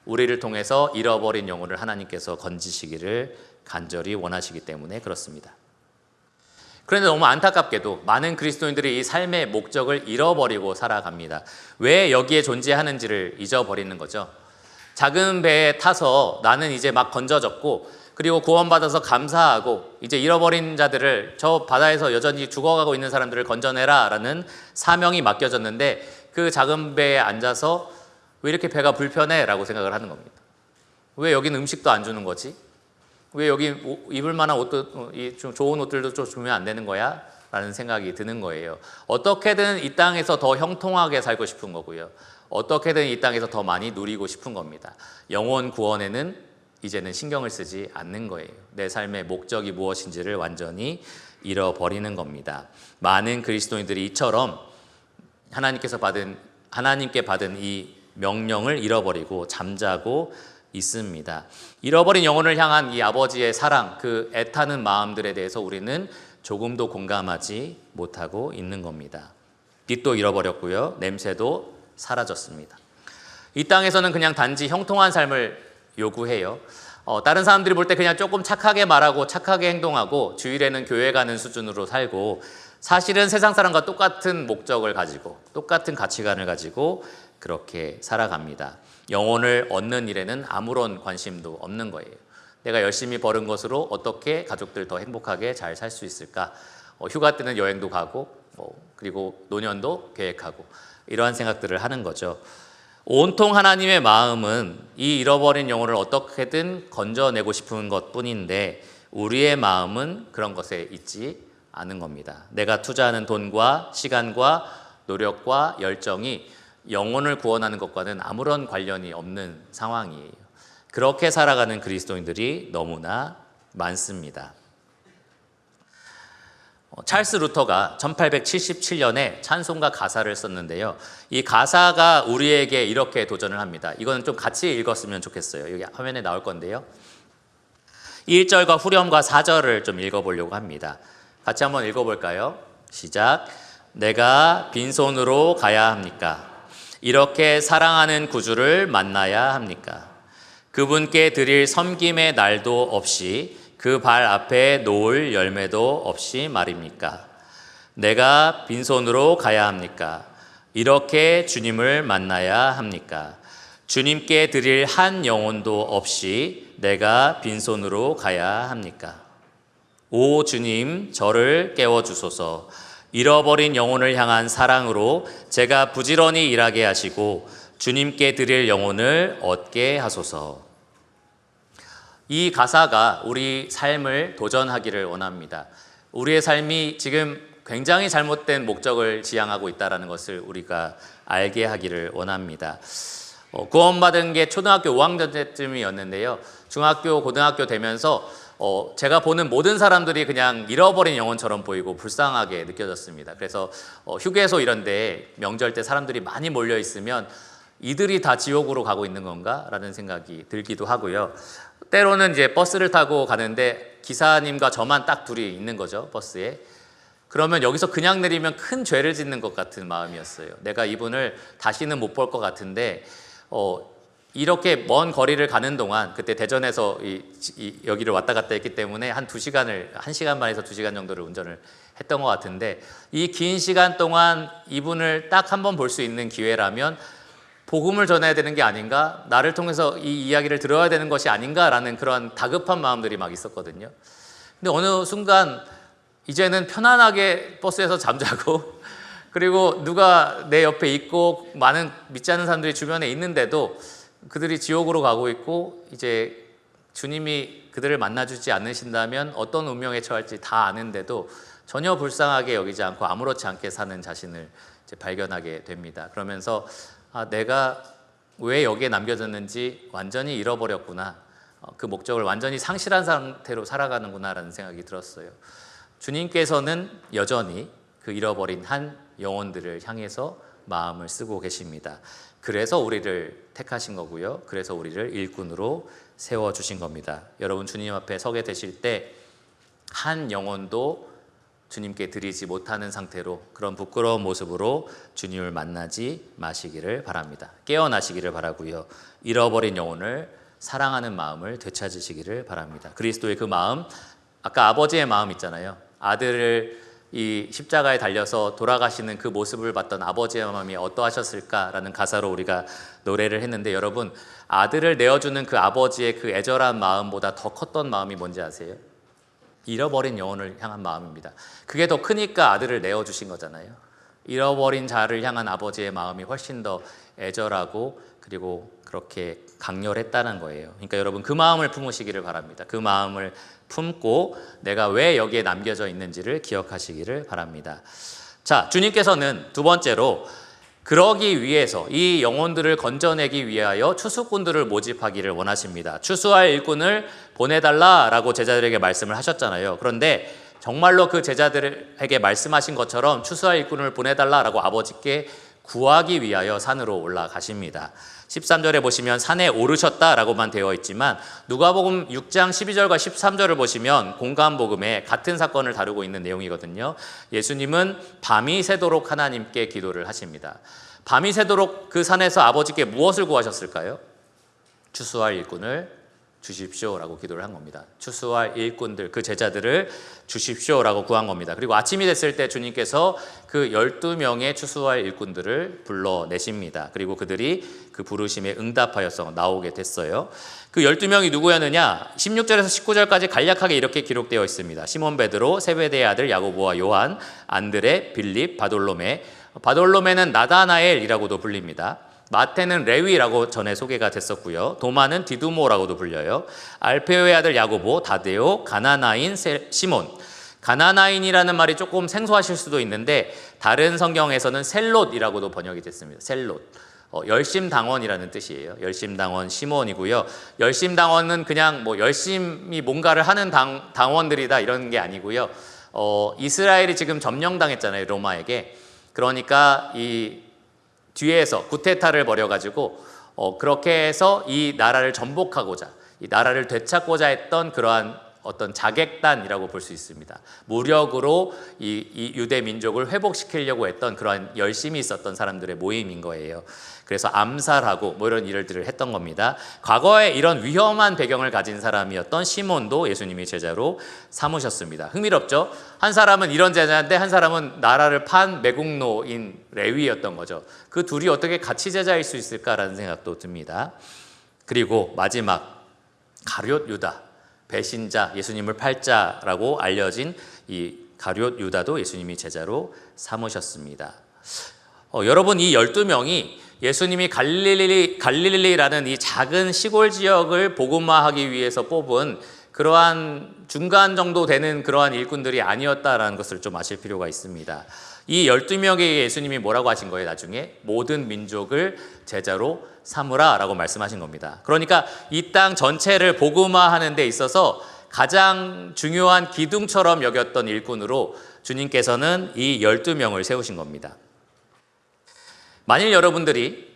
우리를 통해서 잃어버린 영혼을 하나님께서 건지시기를 간절히 원하시기 때문에 그렇습니다. 그런데 너무 안타깝게도 많은 그리스도인들이 이 삶의 목적을 잃어버리고 살아갑니다. 왜 여기에 존재하는지를 잊어버리는 거죠. 작은 배에 타서 나는 이제 막 건져졌고, 그리고 구원받아서 감사하고, 이제 잃어버린 자들을, 저 바다에서 여전히 죽어가고 있는 사람들을 건져내라 라는 사명이 맡겨졌는데, 그 작은 배에 앉아서 왜 이렇게 배가 불편해? 라고 생각을 하는 겁니다. 왜 여긴 음식도 안 주는 거지? 왜 여기 입을 만한 옷도, 좀 좋은 옷들도 좀 주면 안 되는 거야? 라는 생각이 드는 거예요. 어떻게든 이 땅에서 더 형통하게 살고 싶은 거고요. 어떻게든 이 땅에서 더 많이 누리고 싶은 겁니다. 영혼 구원에는 이제는 신경을 쓰지 않는 거예요. 내 삶의 목적이 무엇인지를 완전히 잃어버리는 겁니다. 많은 그리스도인들이 이처럼 하나님께 받은 이 명령을 잃어버리고 잠자고 있습니다. 잃어버린 영혼을 향한 이 아버지의 사랑, 그 애타는 마음들에 대해서 우리는 조금도 공감하지 못하고 있는 겁니다. 빛도 잃어버렸고요. 냄새도 사라졌습니다. 이 땅에서는 그냥 단지 형통한 삶을 요구해요. 다른 사람들이 볼 때 그냥 조금 착하게 말하고 착하게 행동하고 주일에는 교회 가는 수준으로 살고, 사실은 세상 사람과 똑같은 목적을 가지고 똑같은 가치관을 가지고 그렇게 살아갑니다. 영혼을 얻는 일에는 아무런 관심도 없는 거예요. 내가 열심히 벌은 것으로 어떻게 가족들 더 행복하게 잘 살 수 있을까? 휴가 때는 여행도 가고, 그리고 노년도 계획하고, 이러한 생각들을 하는 거죠. 온통 하나님의 마음은 이 잃어버린 영혼을 어떻게든 건져내고 싶은 것뿐인데, 우리의 마음은 그런 것에 있지 않은 겁니다. 내가 투자하는 돈과 시간과 노력과 열정이 영혼을 구원하는 것과는 아무런 관련이 없는 상황이에요. 그렇게 살아가는 그리스도인들이 너무나 많습니다. 찰스 루터가 1877년에 찬송가 가사를 썼는데요. 이 가사가 우리에게 이렇게 도전을 합니다. 이거는 좀 같이 읽었으면 좋겠어요. 여기 화면에 나올 건데요. 1절과 후렴과 4절을 좀 읽어보려고 합니다. 같이 한번 읽어볼까요? 시작. 내가 빈손으로 가야 합니까? 이렇게 사랑하는 구주를 만나야 합니까? 그분께 드릴 섬김의 날도 없이 그 발 앞에 놓을 열매도 없이 말입니까? 내가 빈손으로 가야 합니까? 이렇게 주님을 만나야 합니까? 주님께 드릴 한 영혼도 없이 내가 빈손으로 가야 합니까? 오 주님, 저를 깨워주소서. 잃어버린 영혼을 향한 사랑으로 제가 부지런히 일하게 하시고 주님께 드릴 영혼을 얻게 하소서. 이 가사가 우리 삶을 도전하기를 원합니다. 우리의 삶이 지금 굉장히 잘못된 목적을 지향하고 있다는 것을 우리가 알게 하기를 원합니다. 구원받은 게 초등학교 5학년 때쯤이었는데요. 중학교, 고등학교 되면서 제가 보는 모든 사람들이 그냥 잃어버린 영혼처럼 보이고 불쌍하게 느껴졌습니다. 그래서 휴게소 이런 데 명절 때 사람들이 많이 몰려 있으면 이들이 다 지옥으로 가고 있는 건가? 라는 생각이 들기도 하고요. 때로는 이제 버스를 타고 가는데 기사님과 저만 딱 둘이 있는 거죠, 버스에. 그러면 여기서 그냥 내리면 큰 죄를 짓는 것 같은 마음이었어요. 내가 이분을 다시는 못 볼 것 같은데 이렇게 먼 거리를 가는 동안, 그때 대전에서 여기를 왔다 갔다 했기 때문에 한 1시간 반에서 2시간 정도를 운전을 했던 것 같은데, 이 긴 시간 동안 이분을 딱 한 번 볼 수 있는 기회라면 복음을 전해야 되는 게 아닌가? 나를 통해서 이 이야기를 들어야 되는 것이 아닌가라는 그런 다급한 마음들이 막 있었거든요. 근데 어느 순간 이제는 편안하게 버스에서 잠자고 그리고 누가 내 옆에 있고 많은 믿지 않는 사람들이 주변에 있는데도 그들이 지옥으로 가고 있고 이제 주님이 그들을 만나주지 않으신다면 어떤 운명에 처할지 다 아는데도 전혀 불쌍하게 여기지 않고 아무렇지 않게 사는 자신을 이제 발견하게 됩니다. 그러면서 내가 왜 여기에 남겨졌는지 완전히 잃어버렸구나. 그 목적을 완전히 상실한 상태로 살아가는구나라는 생각이 들었어요. 주님께서는 여전히 그 잃어버린 한 영혼들을 향해서 마음을 쓰고 계십니다. 그래서 우리를 택하신 거고요. 그래서 우리를 일꾼으로 세워주신 겁니다. 여러분 주님 앞에 서게 되실 때 한 영혼도 주님께 드리지 못하는 상태로 그런 부끄러운 모습으로 주님을 만나지 마시기를 바랍니다. 깨어나시기를 바라고요. 잃어버린 영혼을 사랑하는 마음을 되찾으시기를 바랍니다. 그리스도의 그 마음, 아까 아버지의 마음 있잖아요. 아들을 이 십자가에 달려서 돌아가시는 그 모습을 봤던 아버지의 마음이 어떠하셨을까라는 가사로 우리가 노래를 했는데, 여러분 아들을 내어주는 그 아버지의 그 애절한 마음보다 더 컸던 마음이 뭔지 아세요? 잃어버린 영혼을 향한 마음입니다. 그게 더 크니까 아들을 내어주신 거잖아요. 잃어버린 자를 향한 아버지의 마음이 훨씬 더 애절하고 그리고 그렇게 강렬했다는 거예요. 그러니까 여러분 그 마음을 품으시기를 바랍니다. 그 마음을 품고 내가 왜 여기에 남겨져 있는지를 기억하시기를 바랍니다. 자, 주님께서는 두 번째로 그러기 위해서 이 영혼들을 건져내기 위하여 추수꾼들을 모집하기를 원하십니다. 추수할 일꾼을 보내달라라고 제자들에게 말씀을 하셨잖아요. 그런데 정말로 그 제자들에게 말씀하신 것처럼 추수할 일꾼을 보내달라라고 아버지께 구하기 위하여 산으로 올라가십니다. 13절에 보시면 산에 오르셨다라고만 되어 있지만 누가복음 6장 12절과 13절을 보시면 공감복음에 같은 사건을 다루고 있는 내용이거든요. 예수님은 밤이 새도록 하나님께 기도를 하십니다. 밤이 새도록 그 산에서 아버지께 무엇을 구하셨을까요? 추수할 일꾼을 주십시오라고 기도를 한 겁니다. 추수할 일꾼들, 그 제자들을 주십시오라고 구한 겁니다. 그리고 아침이 됐을 때 주님께서 그 12명의 추수할 일꾼들을 불러내십니다. 그리고 그들이 그 부르심에 응답하여서 나오게 됐어요. 그 12명이 누구였느냐? 16절에서 19절까지 간략하게 이렇게 기록되어 있습니다. 시몬 베드로, 세베대의 아들 야고보와 요한, 안드레, 빌립, 바돌로메. 바돌로메는 나다나엘이라고도 불립니다. 마태는 레위라고 전에 소개가 됐었고요. 도마는 디두모라고도 불려요. 알페오의 아들 야고보, 다데오, 가나나인 시몬. 가나나인이라는 말이 조금 생소하실 수도 있는데 다른 성경에서는 셀롯이라고도 번역이 됐습니다. 셀롯. 열심당원이라는 뜻이에요. 열심당원 시몬이고요. 열심당원은 그냥 뭐 열심히 뭔가를 하는 당원들이다 이런 게 아니고요. 이스라엘이 지금 점령당했잖아요, 로마에게. 그러니까 이 뒤에서 구테타를 벌여가지고 그렇게 해서 이 나라를 전복하고자, 이 나라를 되찾고자 했던 그러한 어떤 자객단이라고 볼 수 있습니다. 무력으로 이 유대 민족을 회복시키려고 했던 그러한 열심이 있었던 사람들의 모임인 거예요. 그래서 암살하고 뭐 이런 일들을 했던 겁니다. 과거에 이런 위험한 배경을 가진 사람이었던 시몬도 예수님이 제자로 삼으셨습니다. 흥미롭죠? 한 사람은 이런 제자인데 한 사람은 나라를 판 매국노인 레위였던 거죠. 그 둘이 어떻게 같이 제자일 수 있을까라는 생각도 듭니다. 그리고 마지막 가룟 유다, 배신자, 예수님을 팔자라고 알려진 이 가룟 유다도 예수님이 제자로 삼으셨습니다. 여러분, 이 12명이 예수님이 갈릴리라는 이 작은 시골 지역을 복음화하기 위해서 뽑은 그러한 중간 정도 되는 그러한 일꾼들이 아니었다라는 것을 좀 아실 필요가 있습니다. 이 12명에게 예수님이 뭐라고 하신 거예요? 나중에 모든 민족을 제자로 삼으라 라고 말씀하신 겁니다. 그러니까 이 땅 전체를 복음화하는 데 있어서 가장 중요한 기둥처럼 여겼던 일꾼으로 주님께서는 이 12명을 세우신 겁니다. 만일 여러분들이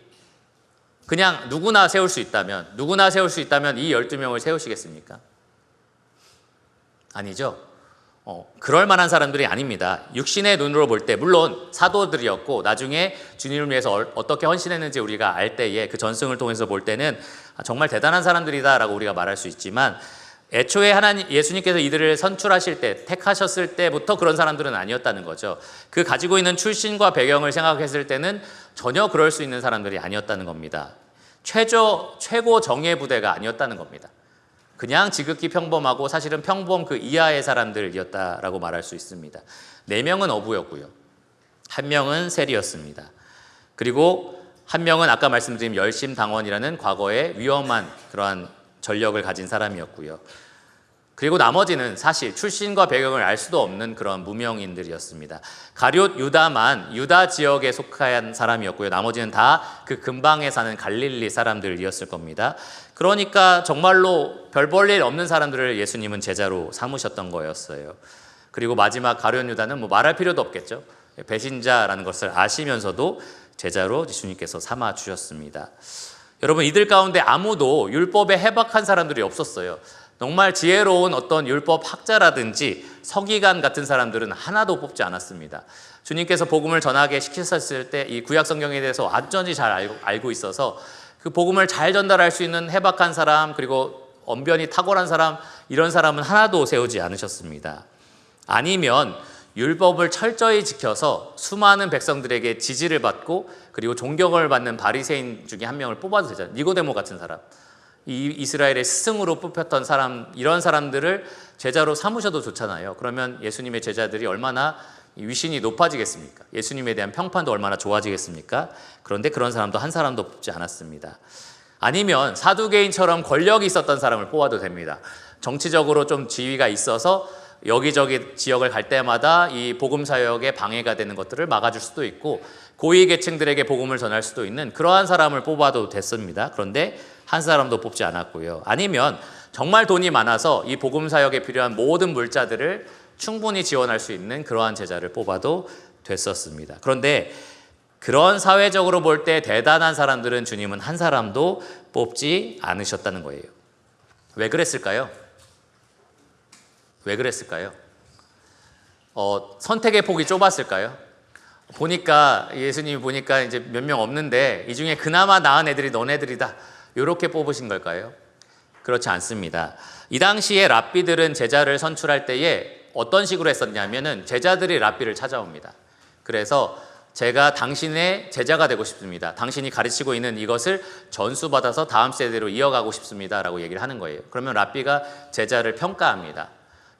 그냥 누구나 세울 수 있다면 이 12명을 세우시겠습니까? 아니죠. 그럴 만한 사람들이 아닙니다. 육신의 눈으로 볼 때 물론 사도들이었고 나중에 주님을 위해서 어떻게 헌신했는지 우리가 알 때에 그 전승을 통해서 볼 때는 정말 대단한 사람들이다라고 우리가 말할 수 있지만 애초에 예수님께서 이들을 선출하실 때, 택하셨을 때부터 그런 사람들은 아니었다는 거죠. 그 가지고 있는 출신과 배경을 생각했을 때는 전혀 그럴 수 있는 사람들이 아니었다는 겁니다. 최고 정예 부대가 아니었다는 겁니다. 그냥 지극히 평범하고 사실은 평범 그 이하의 사람들이었다라고 말할 수 있습니다. 4명은 어부였고요. 1명은 세리였습니다. 그리고 1명은 아까 말씀드린 열심당원이라는 과거에 위험한 그러한 전력을 가진 사람이었고요. 그리고 나머지는 사실 출신과 배경을 알 수도 없는 그런 무명인들이었습니다. 가룟 유다만 유다 지역에 속한 사람이었고요. 나머지는 다 그 근방에 사는 갈릴리 사람들이었을 겁니다. 그러니까 정말로 별 볼 일 없는 사람들을 예수님은 제자로 삼으셨던 거였어요. 그리고 마지막 가룟 유다는 뭐 말할 필요도 없겠죠. 배신자라는 것을 아시면서도 제자로 주님께서 삼아 주셨습니다. 여러분, 이들 가운데 아무도 율법에 해박한 사람들이 없었어요. 정말 지혜로운 어떤 율법 학자라든지 서기관 같은 사람들은 하나도 뽑지 않았습니다. 주님께서 복음을 전하게 시키셨을 때 이 구약 성경에 대해서 완전히 잘 알고 있어서 그 복음을 잘 전달할 수 있는 해박한 사람, 그리고 언변이 탁월한 사람, 이런 사람은 하나도 세우지 않으셨습니다. 아니면 율법을 철저히 지켜서 수많은 백성들에게 지지를 받고 그리고 존경을 받는 바리새인 중에 한 명을 뽑아도 되잖아요. 니고데모 같은 사람, 이 이스라엘의 스승으로 뽑혔던 사람, 이런 사람들을 제자로 삼으셔도 좋잖아요. 그러면 예수님의 제자들이 얼마나 위신이 높아지겠습니까? 예수님에 대한 평판도 얼마나 좋아지겠습니까? 그런데 그런 사람도 한 사람도 뽑지 않았습니다. 아니면 사두개인처럼 권력이 있었던 사람을 뽑아도 됩니다. 정치적으로 좀 지위가 있어서 여기저기 지역을 갈 때마다 이 복음 사역에 방해가 되는 것들을 막아줄 수도 있고 고위 계층들에게 복음을 전할 수도 있는 그러한 사람을 뽑아도 됐습니다. 그런데 한 사람도 뽑지 않았고요. 아니면 정말 돈이 많아서 이 복음 사역에 필요한 모든 물자들을 충분히 지원할 수 있는 그러한 제자를 뽑아도 됐었습니다. 그런데 그런 사회적으로 볼 때 대단한 사람들은 주님은 한 사람도 뽑지 않으셨다는 거예요. 왜 그랬을까요? 왜 그랬을까요? 선택의 폭이 좁았을까요? 보니까 예수님이 보니까 이제 몇 명 없는데 이 중에 그나마 나은 애들이 너네들이다, 이렇게 뽑으신 걸까요? 그렇지 않습니다. 이 당시에 랍비들은 제자를 선출할 때에 어떤 식으로 했었냐면은 제자들이 랍비를 찾아옵니다. 그래서 제가 당신의 제자가 되고 싶습니다. 당신이 가르치고 있는 이것을 전수받아서 다음 세대로 이어가고 싶습니다 라고 얘기를 하는 거예요. 그러면 랍비가 제자를 평가합니다.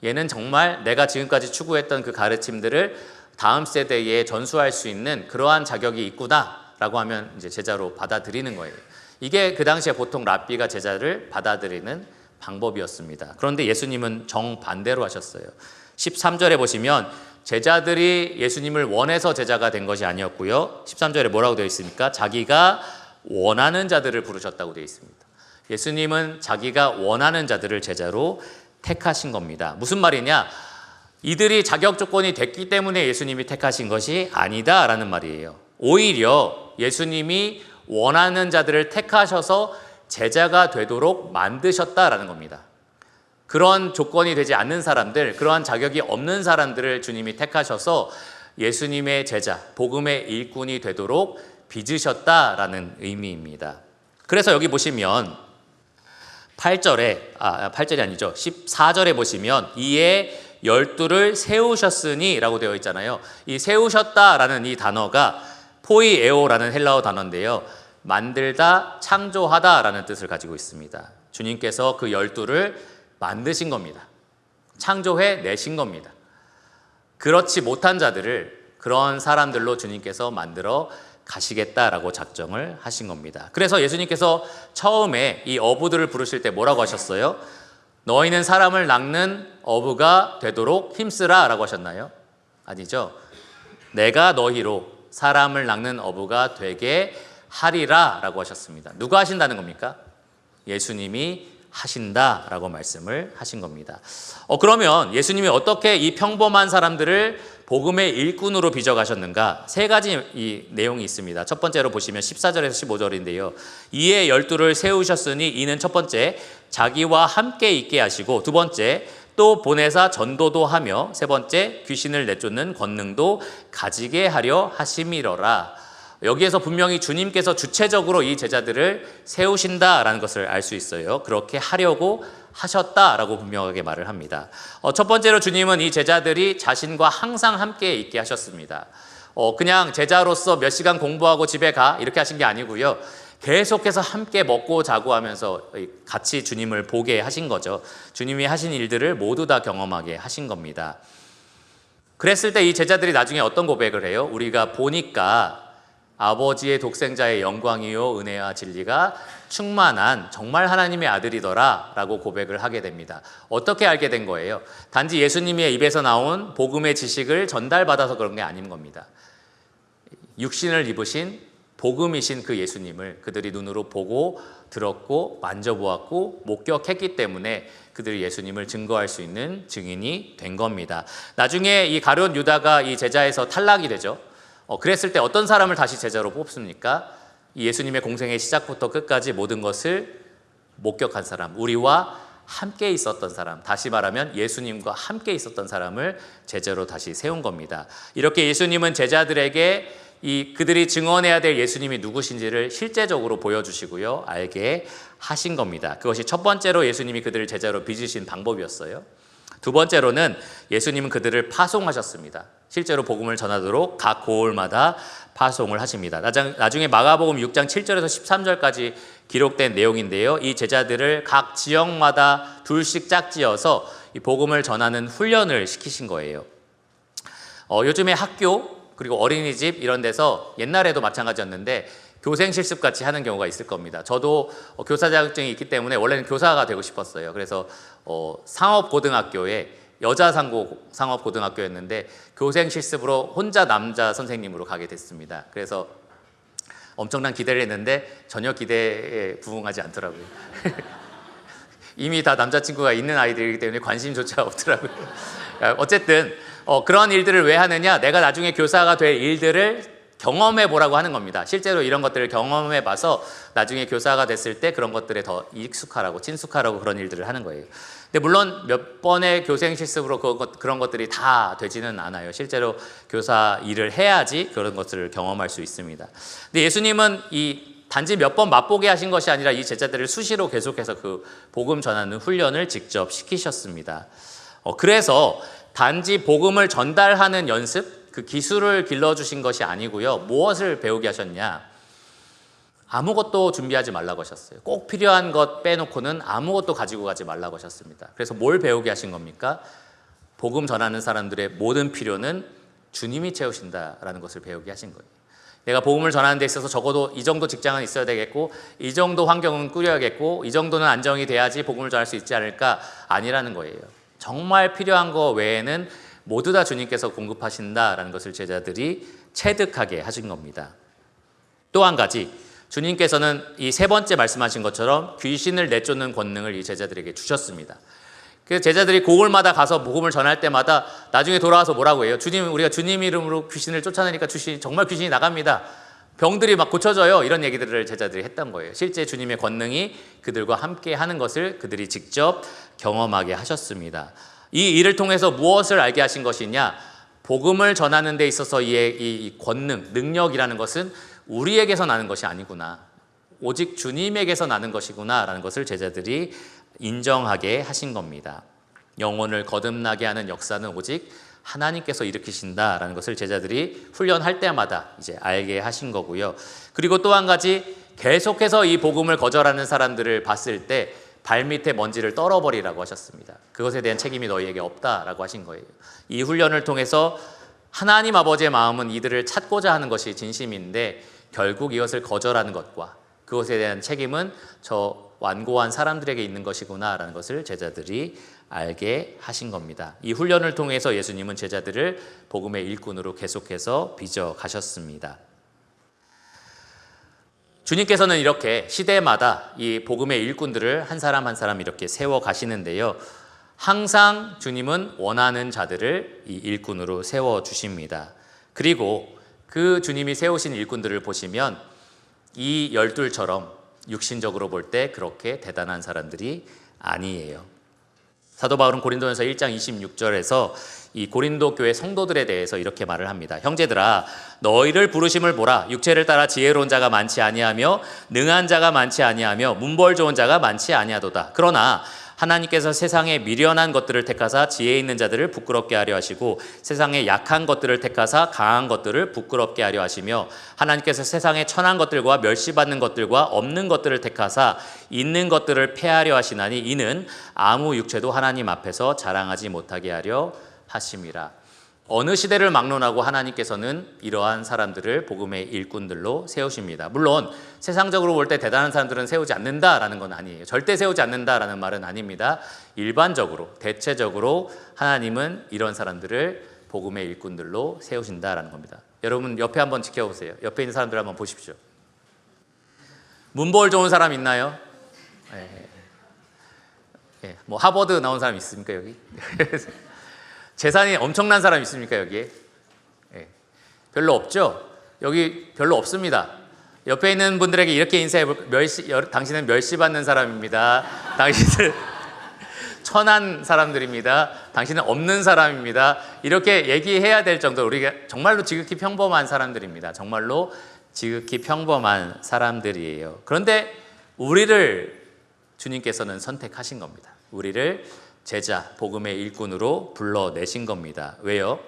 얘는 정말 내가 지금까지 추구했던 그 가르침들을 다음 세대에 전수할 수 있는 그러한 자격이 있구나 라고 하면 이제 제자로 받아들이는 거예요. 이게 그 당시에 보통 랍비가 제자를 받아들이는 방법이었습니다. 그런데 예수님은 정반대로 하셨어요. 13절에 보시면 제자들이 예수님을 원해서 제자가 된 것이 아니었고요. 13절에 뭐라고 되어 있습니까? 자기가 원하는 자들을 부르셨다고 되어 있습니다. 예수님은 자기가 원하는 자들을 제자로 택하신 겁니다. 무슨 말이냐? 이들이 자격 조건이 됐기 때문에 예수님이 택하신 것이 아니다라는 말이에요. 오히려 예수님이 원하는 자들을 택하셔서 제자가 되도록 만드셨다라는 겁니다. 그런 조건이 되지 않는 사람들, 그러한 자격이 없는 사람들을 주님이 택하셔서 예수님의 제자, 복음의 일꾼이 되도록 빚으셨다라는 의미입니다. 그래서 여기 보시면 8절이 아니죠. 14절에 보시면 이에 12를 세우셨으니 라고 되어 있잖아요. 이 세우셨다라는 이 단어가 포이에오라는 헬라어 단어인데요. 만들다, 창조하다라는 뜻을 가지고 있습니다. 주님께서 그 12를 만드신 겁니다. 창조해 내신 겁니다. 그렇지 못한 자들을 그런 사람들로 주님께서 만들어 가시겠다라고 작정을 하신 겁니다. 그래서 예수님께서 처음에 이 어부들을 부르실 때 뭐라고 하셨어요? 너희는 사람을 낚는 어부가 되도록 힘쓰라 라고 하셨나요? 아니죠. 내가 너희로 사람을 낚는 어부가 되게 하리라 라고 하셨습니다. 누가 하신다는 겁니까? 예수님이 하신다라고 말씀을 하신 겁니다. 그러면 예수님이 어떻게 이 평범한 사람들을 복음의 일꾼으로 빚어가셨는가? 세 가지 이 내용이 있습니다. 첫 번째로 보시면 14절에서 15절인데요. 이에 12를 세우셨으니 이는 첫 번째 자기와 함께 있게 하시고, 두 번째 또 보내사 전도도 하며, 세 번째 귀신을 내쫓는 권능도 가지게 하려 하심이러라. 여기에서 분명히 주님께서 주체적으로 이 제자들을 세우신다라는 것을 알 수 있어요. 그렇게 하려고 하셨다라고 분명하게 말을 합니다. 첫 번째로 주님은 이 제자들이 자신과 항상 함께 있게 하셨습니다. 그냥 제자로서 몇 시간 공부하고 집에 가 이렇게 하신 게 아니고요. 계속해서 함께 먹고 자고 하면서 같이 주님을 보게 하신 거죠. 주님이 하신 일들을 모두 다 경험하게 하신 겁니다. 그랬을 때 이 제자들이 나중에 어떤 고백을 해요? 우리가 보니까 아버지의 독생자의 영광이요 은혜와 진리가 충만한 정말 하나님의 아들이더라 라고 고백을 하게 됩니다. 어떻게 알게 된 거예요? 단지 예수님의 입에서 나온 복음의 지식을 전달받아서 그런 게 아닌 겁니다. 육신을 입으신 복음이신 그 예수님을 그들이 눈으로 보고 들었고 만져보았고 목격했기 때문에 그들이 예수님을 증거할 수 있는 증인이 된 겁니다. 나중에 이 가룟 유다가 이 제자에서 탈락이 되죠. 그랬을 때 어떤 사람을 다시 제자로 뽑습니까? 이 예수님의 공생의 시작부터 끝까지 모든 것을 목격한 사람, 우리와 함께 있었던 사람, 다시 말하면 예수님과 함께 있었던 사람을 제자로 다시 세운 겁니다. 이렇게 예수님은 제자들에게 그들이 증언해야 될 예수님이 누구신지를 실제적으로 보여주시고요, 알게 하신 겁니다. 그것이 첫 번째로 예수님이 그들을 제자로 빚으신 방법이었어요. 두 번째로는 예수님은 그들을 파송하셨습니다. 실제로 복음을 전하도록 각 고을마다 파송을 하십니다. 나중에 마가복음 6장 7절에서 13절까지 기록된 내용인데요. 이 제자들을 각 지역마다 둘씩 짝지어서 이 복음을 전하는 훈련을 시키신 거예요. 요즘에 학교 그리고 어린이집 이런 데서 옛날에도 마찬가지였는데 교생 실습 같이 하는 경우가 있을 겁니다. 저도 교사 자격증이 있기 때문에 원래는 교사가 되고 싶었어요. 그래서 상업고등학교에 여자 상업고등학교였는데 교생 실습으로 혼자 남자 선생님으로 가게 됐습니다. 그래서 엄청난 기대를 했는데 전혀 기대에 부응하지 않더라고요. 이미 다 남자친구가 있는 아이들이기 때문에 관심조차 없더라고요. 어쨌든 그런 일들을 왜 하느냐? 내가 나중에 교사가 될 일들을 경험해 보라고 하는 겁니다. 실제로 이런 것들을 경험해 봐서 나중에 교사가 됐을 때 그런 것들에 더 익숙하라고, 친숙하라고 그런 일들을 하는 거예요. 근데 물론 몇 번의 교생 실습으로 그런 것들이 다 되지는 않아요. 실제로 교사 일을 해야지 그런 것들을 경험할 수 있습니다. 근데 예수님은 단지 몇 번 맛보게 하신 것이 아니라 이 제자들을 수시로 계속해서 그 복음 전하는 훈련을 직접 시키셨습니다. 그래서 단지 복음을 전달하는 연습, 그 기술을 길러주신 것이 아니고요. 무엇을 배우게 하셨냐? 아무것도 준비하지 말라고 하셨어요. 꼭 필요한 것 빼놓고는 아무것도 가지고 가지 말라고 하셨습니다. 그래서 뭘 배우게 하신 겁니까? 복음 전하는 사람들의 모든 필요는 주님이 채우신다라는 것을 배우게 하신 거예요. 내가 복음을 전하는 데 있어서 적어도 이 정도 직장은 있어야 되겠고 이 정도 환경은 꾸려야겠고 이 정도는 안정이 돼야지 복음을 전할 수 있지 않을까? 아니라는 거예요. 정말 필요한 거 외에는 모두 다 주님께서 공급하신다라는 것을 제자들이 체득하게 하신 겁니다. 또 한 가지, 주님께서는 이 세 번째 말씀하신 것처럼 귀신을 내쫓는 권능을 이 제자들에게 주셨습니다. 그래서 제자들이 고을마다 가서 복음을 전할 때마다 나중에 돌아와서 뭐라고 해요? 주님, 우리가 주님 이름으로 귀신을 쫓아내니까 정말 귀신이 나갑니다. 병들이 막 고쳐져요. 이런 얘기들을 제자들이 했던 거예요. 실제 주님의 권능이 그들과 함께 하는 것을 그들이 직접 경험하게 하셨습니다. 이 일을 통해서 무엇을 알게 하신 것이냐? 복음을 전하는 데 있어서 이 권능, 능력이라는 것은 우리에게서 나는 것이 아니구나. 오직 주님에게서 나는 것이구나 라는 것을 제자들이 인정하게 하신 겁니다. 영혼을 거듭나게 하는 역사는 오직 하나님께서 일으키신다라는 것을 제자들이 훈련할 때마다 이제 알게 하신 거고요. 그리고 또 한 가지, 계속해서 이 복음을 거절하는 사람들을 봤을 때 발밑에 먼지를 떨어버리라고 하셨습니다. 그것에 대한 책임이 너희에게 없다라고 하신 거예요. 이 훈련을 통해서 하나님 아버지의 마음은 이들을 찾고자 하는 것이 진심인데 결국 이것을 거절하는 것과 그것에 대한 책임은 저 완고한 사람들에게 있는 것이구나라는 것을 제자들이 알게 하신 겁니다. 이 훈련을 통해서 예수님은 제자들을 복음의 일꾼으로 계속해서 빚어 가셨습니다. 주님께서는 이렇게 시대마다 이 복음의 일꾼들을 한 사람 한 사람 이렇게 세워 가시는데요. 항상 주님은 원하는 자들을 이 일꾼으로 세워 주십니다. 그리고 그 주님이 세우신 일꾼들을 보시면 이 12처럼 육신적으로 볼 때 그렇게 대단한 사람들이 아니에요. 사도 바울은 고린도전서 1장 26절에서 이 고린도 교회 성도들에 대해서 이렇게 말을 합니다. 형제들아, 너희를 부르심을 보라. 육체를 따라 지혜로운 자가 많지 아니하며 능한 자가 많지 아니하며 문벌 좋은 자가 많지 아니하도다. 그러나 하나님께서 세상에 미련한 것들을 택하사 지혜 있는 자들을 부끄럽게 하려 하시고 세상에 약한 것들을 택하사 강한 것들을 부끄럽게 하려 하시며 하나님께서 세상에 천한 것들과 멸시받는 것들과 없는 것들을 택하사 있는 것들을 폐하려 하시나니 이는 아무 육체도 하나님 앞에서 자랑하지 못하게 하려 하심이라. 어느 시대를 막론하고 하나님께서는 이러한 사람들을 복음의 일꾼들로 세우십니다. 물론 세상적으로 볼 때 대단한 사람들은 세우지 않는다라는 건 아니에요. 절대 세우지 않는다라는 말은 아닙니다. 일반적으로, 대체적으로 하나님은 이런 사람들을 복음의 일꾼들로 세우신다라는 겁니다. 여러분 옆에 한번 지켜보세요. 옆에 있는 사람들 한번 보십시오. 문벌 좋은 사람 있나요? 뭐 하버드 나온 사람 있습니까 여기? 재산이 엄청난 사람 있습니까 여기에? 별로 없죠? 여기 별로 없습니다. 옆에 있는 분들에게 이렇게 인사해 볼까요? 당신은 멸시받는 사람입니다. 당신은 천한 사람들입니다. 당신은 없는 사람입니다. 이렇게 얘기해야 될 정도로 우리가 정말로 지극히 평범한 사람들입니다. 정말로 지극히 평범한 사람들이에요. 그런데 우리를 주님께서는 선택하신 겁니다. 우리를 제자, 복음의 일꾼으로 불러내신 겁니다. 왜요?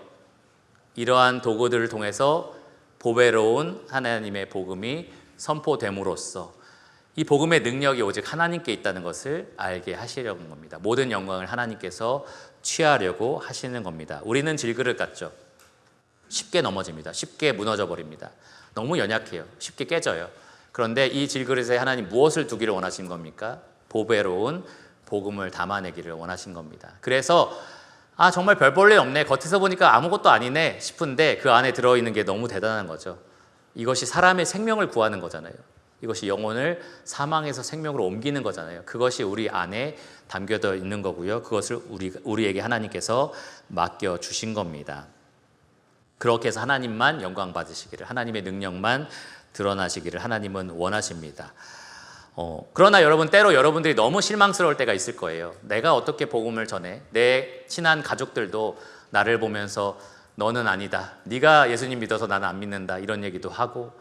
이러한 도구들을 통해서 보배로운 하나님의 복음이 선포됨으로써 이 복음의 능력이 오직 하나님께 있다는 것을 알게 하시려는 겁니다. 모든 영광을 하나님께서 취하려고 하시는 겁니다. 우리는 질그릇 같죠? 쉽게 넘어집니다. 쉽게 무너져 버립니다. 너무 연약해요. 쉽게 깨져요. 그런데 이 질그릇에 하나님 무엇을 두기를 원하신 겁니까? 보배로운 복음을 담아내기를 원하신 겁니다. 그래서 정말 별 볼 일 없네, 겉에서 보니까 아무것도 아니네 싶은데 그 안에 들어있는 게 너무 대단한 거죠. 이것이 사람의 생명을 구하는 거잖아요. 이것이 영혼을 사망에서 생명으로 옮기는 거잖아요. 그것이 우리 안에 담겨져 있는 거고요. 그것을 우리에게 하나님께서 맡겨주신 겁니다. 그렇게 해서 하나님만 영광 받으시기를, 하나님의 능력만 드러나시기를 하나님은 원하십니다. 그러나 여러분, 때로 여러분들이 너무 실망스러울 때가 있을 거예요. 내가 어떻게 복음을 전해? 내 친한 가족들도 나를 보면서 너는 아니다, 네가 예수님 믿어서 나는 안 믿는다, 이런 얘기도 하고,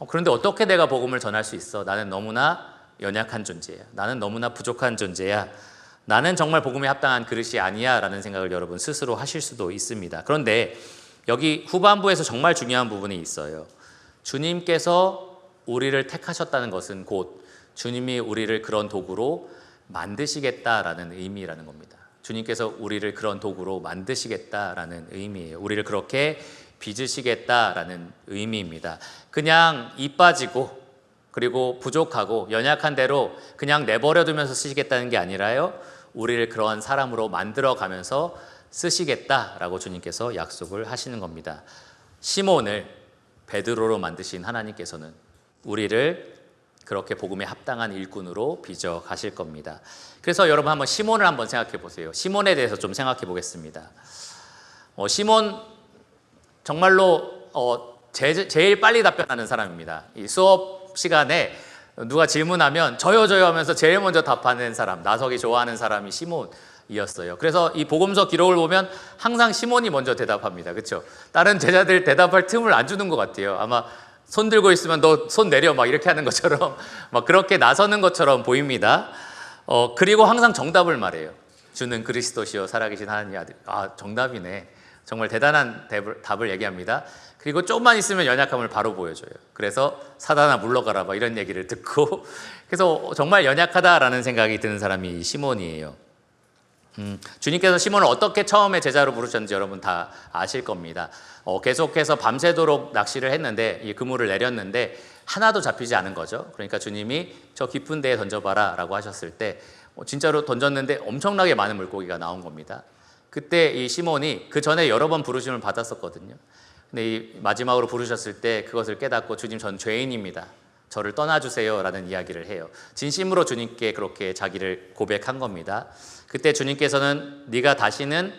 그런데 어떻게 내가 복음을 전할 수 있어? 나는 너무나 연약한 존재야. 나는 너무나 부족한 존재야. 나는 정말 복음에 합당한 그릇이 아니야 라는 생각을 여러분 스스로 하실 수도 있습니다. 그런데 여기 후반부에서 정말 중요한 부분이 있어요. 주님께서 우리를 택하셨다는 것은 곧 주님이 우리를 그런 도구로 만드시겠다라는 의미라는 겁니다. 주님께서 우리를 그런 도구로 만드시겠다라는 의미예요. 우리를 그렇게 빚으시겠다라는 의미입니다. 그냥 이 빠지고 그리고 부족하고 연약한 대로 그냥 내버려두면서 쓰시겠다는 게 아니라요, 우리를 그런 사람으로 만들어가면서 쓰시겠다라고 주님께서 약속을 하시는 겁니다. 시몬을 베드로로 만드신 하나님께서는 우리를 그렇게 복음에 합당한 일꾼으로 빚어 가실 겁니다. 그래서 여러분 한번 시몬을 한번 생각해 보세요. 시몬에 대해서 좀 생각해 보겠습니다. 시몬 정말로 제일 빨리 답변하는 사람입니다. 이 수업 시간에 누가 질문하면 저요 하면서 제일 먼저 답하는 사람, 나서기 좋아하는 사람이 시몬이었어요. 그래서 이 복음서 기록을 보면 항상 시몬이 먼저 대답합니다. 그렇죠? 다른 제자들 대답할 틈을 안 주는 것 같아요. 아마 손 들고 있으면 너 손 내려 막 이렇게 하는 것처럼 막 그렇게 나서는 것처럼 보입니다. 그리고 항상 정답을 말해요. 주는 그리스도시요 살아계신 하나님의 아들. 정답이네. 정말 대단한 답을 얘기합니다. 그리고 조금만 있으면 연약함을 바로 보여줘요. 그래서 사단아 물러가라 막 이런 얘기를 듣고 그래서 정말 연약하다라는 생각이 드는 사람이 시몬이에요. 주님께서 시몬을 어떻게 처음에 제자로 부르셨는지 여러분 다 아실 겁니다. 계속해서 밤새도록 낚시를 했는데 이 그물을 내렸는데 하나도 잡히지 않은 거죠. 그러니까 주님이 저 깊은 데에 던져봐라 라고 하셨을 때 진짜로 던졌는데 엄청나게 많은 물고기가 나온 겁니다. 그때 이 시몬이 그 전에 여러 번 부르심을 받았었거든요. 근데 이 마지막으로 부르셨을 때 그것을 깨닫고 주님 전 죄인입니다. 저를 떠나주세요 라는 이야기를 해요. 진심으로 주님께 그렇게 자기를 고백한 겁니다. 그때 주님께서는 네가 다시는